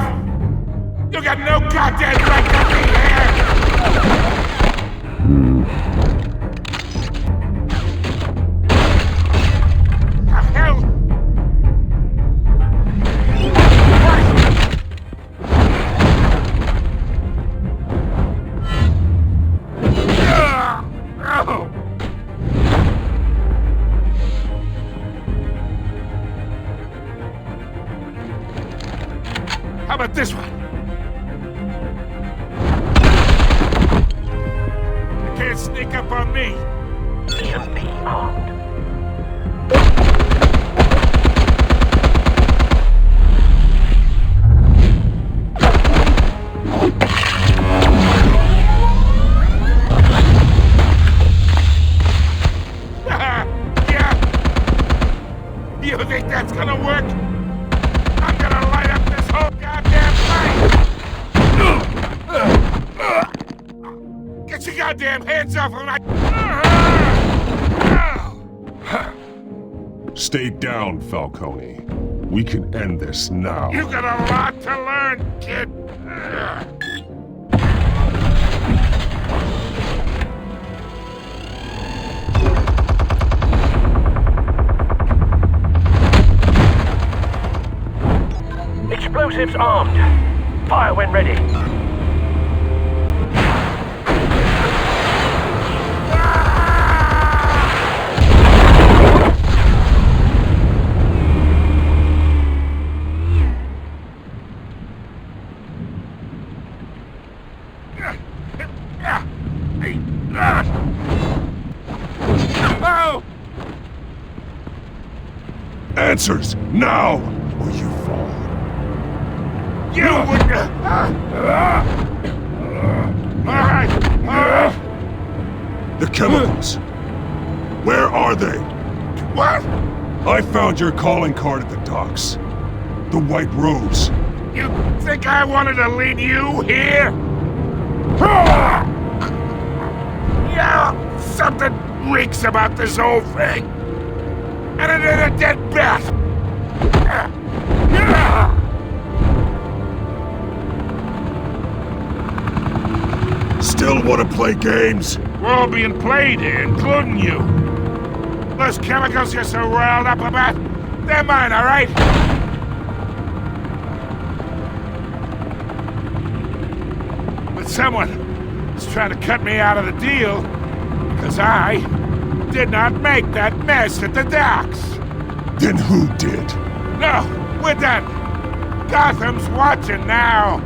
You got no goddamn right to be here! The hell? How about this one? You can't sneak up on me. Mission be armed. Yeah. You think that's gonna work? I'm gonna light up this whole goddamn thing! Get your goddamn hands off of my... Stay down, Falcone. We can end this now. You got a lot to learn, kid. Explosives armed. Fire when ready. Answers, now, or you fall. You wouldn't... Alright. The chemicals. Where are they? What? I found your calling card at the docks. The White Rose. You think I wanted to lead you here? Yeah, something reeks about this whole thing. And it ain't a dead bat. Still want to play games? We're all being played here, including you. Those chemicals you're so riled up about, they're mine, all right? But someone is trying to cut me out of the deal because I did not make that mess at the docks. Then who did? No, we're done. Gotham's watching now.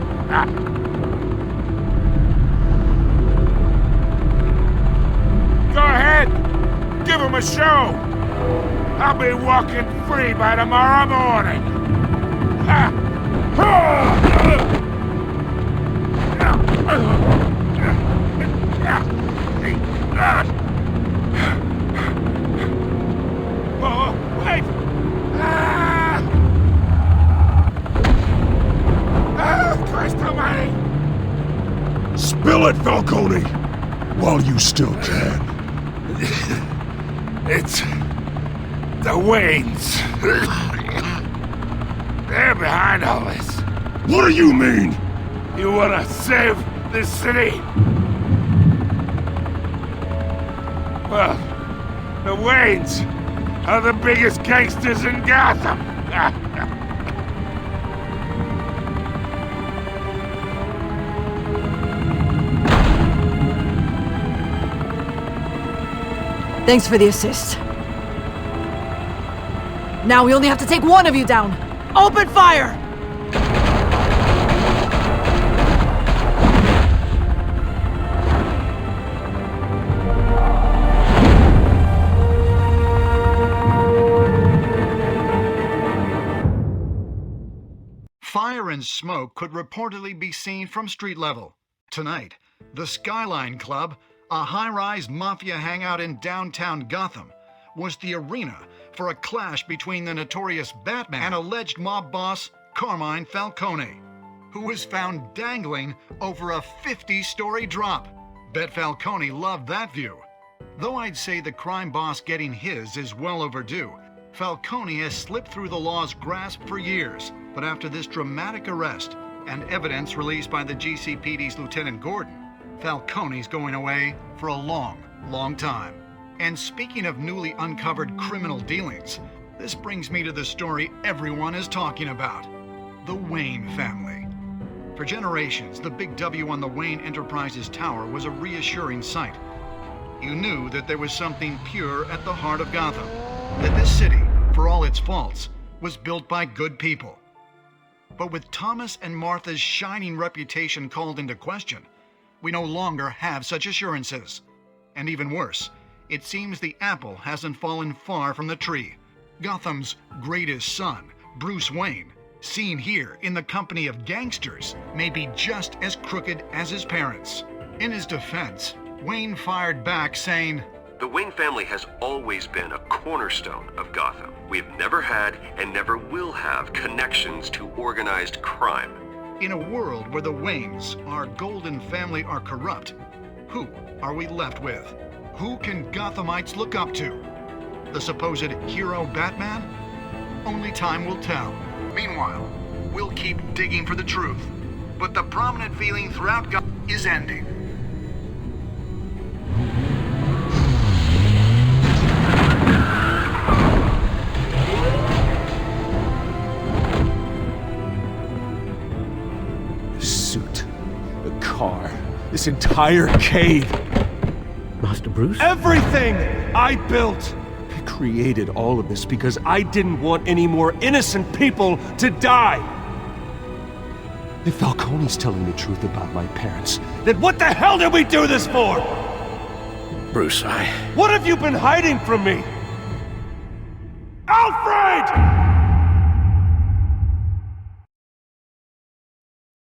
Go ahead. Give him a show. I'll be walking free by tomorrow morning. Oh, wait! Christ almighty! Spill it, Falcone! While you still can. It's... the Waynes. They're behind all this. What do you mean? You wanna save this city? Well, the Waynes are the biggest gangsters in Gotham. Thanks for the assist. Now we only have to take one of you down. Open fire! Fire and smoke could reportedly be seen from street level. Tonight, the Skyline Club, a high-rise mafia hangout in downtown Gotham, was the arena for a clash between the notorious Batman and alleged mob boss Carmine Falcone, who was found dangling over a 50-story drop. Bet Falcone loved that view. Though I'd say the crime boss getting his is well overdue, Falcone has slipped through the law's grasp for years, but after this dramatic arrest and evidence released by the GCPD's Lieutenant Gordon, Falcone's going away for a long, long time. And speaking of newly uncovered criminal dealings, this brings me to the story everyone is talking about: the Wayne family. For generations, the big W on the Wayne Enterprises tower was a reassuring sight. You knew that there was something pure at the heart of Gotham, that this city, for all its faults, was built by good people. But with Thomas and Martha's shining reputation called into question, we no longer have such assurances. And even worse, it seems the apple hasn't fallen far from the tree. Gotham's greatest son, Bruce Wayne, seen here in the company of gangsters, may be just as crooked as his parents. In his defense, Wayne fired back saying, "The Wayne family has always been a cornerstone of Gotham. We've never had and never will have connections to organized crime." In a world where the Waynes, our golden family, are corrupt, who are we left with? Who can Gothamites look up to? The supposed hero Batman? Only time will tell. Meanwhile, we'll keep digging for the truth. But the prominent feeling throughout Gotham is ending. The suit, the car, this entire cave. Master Bruce? Everything I built! I created all of this because I didn't want any more innocent people to die! If Falcone's telling the truth about my parents, then what the hell did we do this for? Bruce, What have you been hiding from me? Alfred!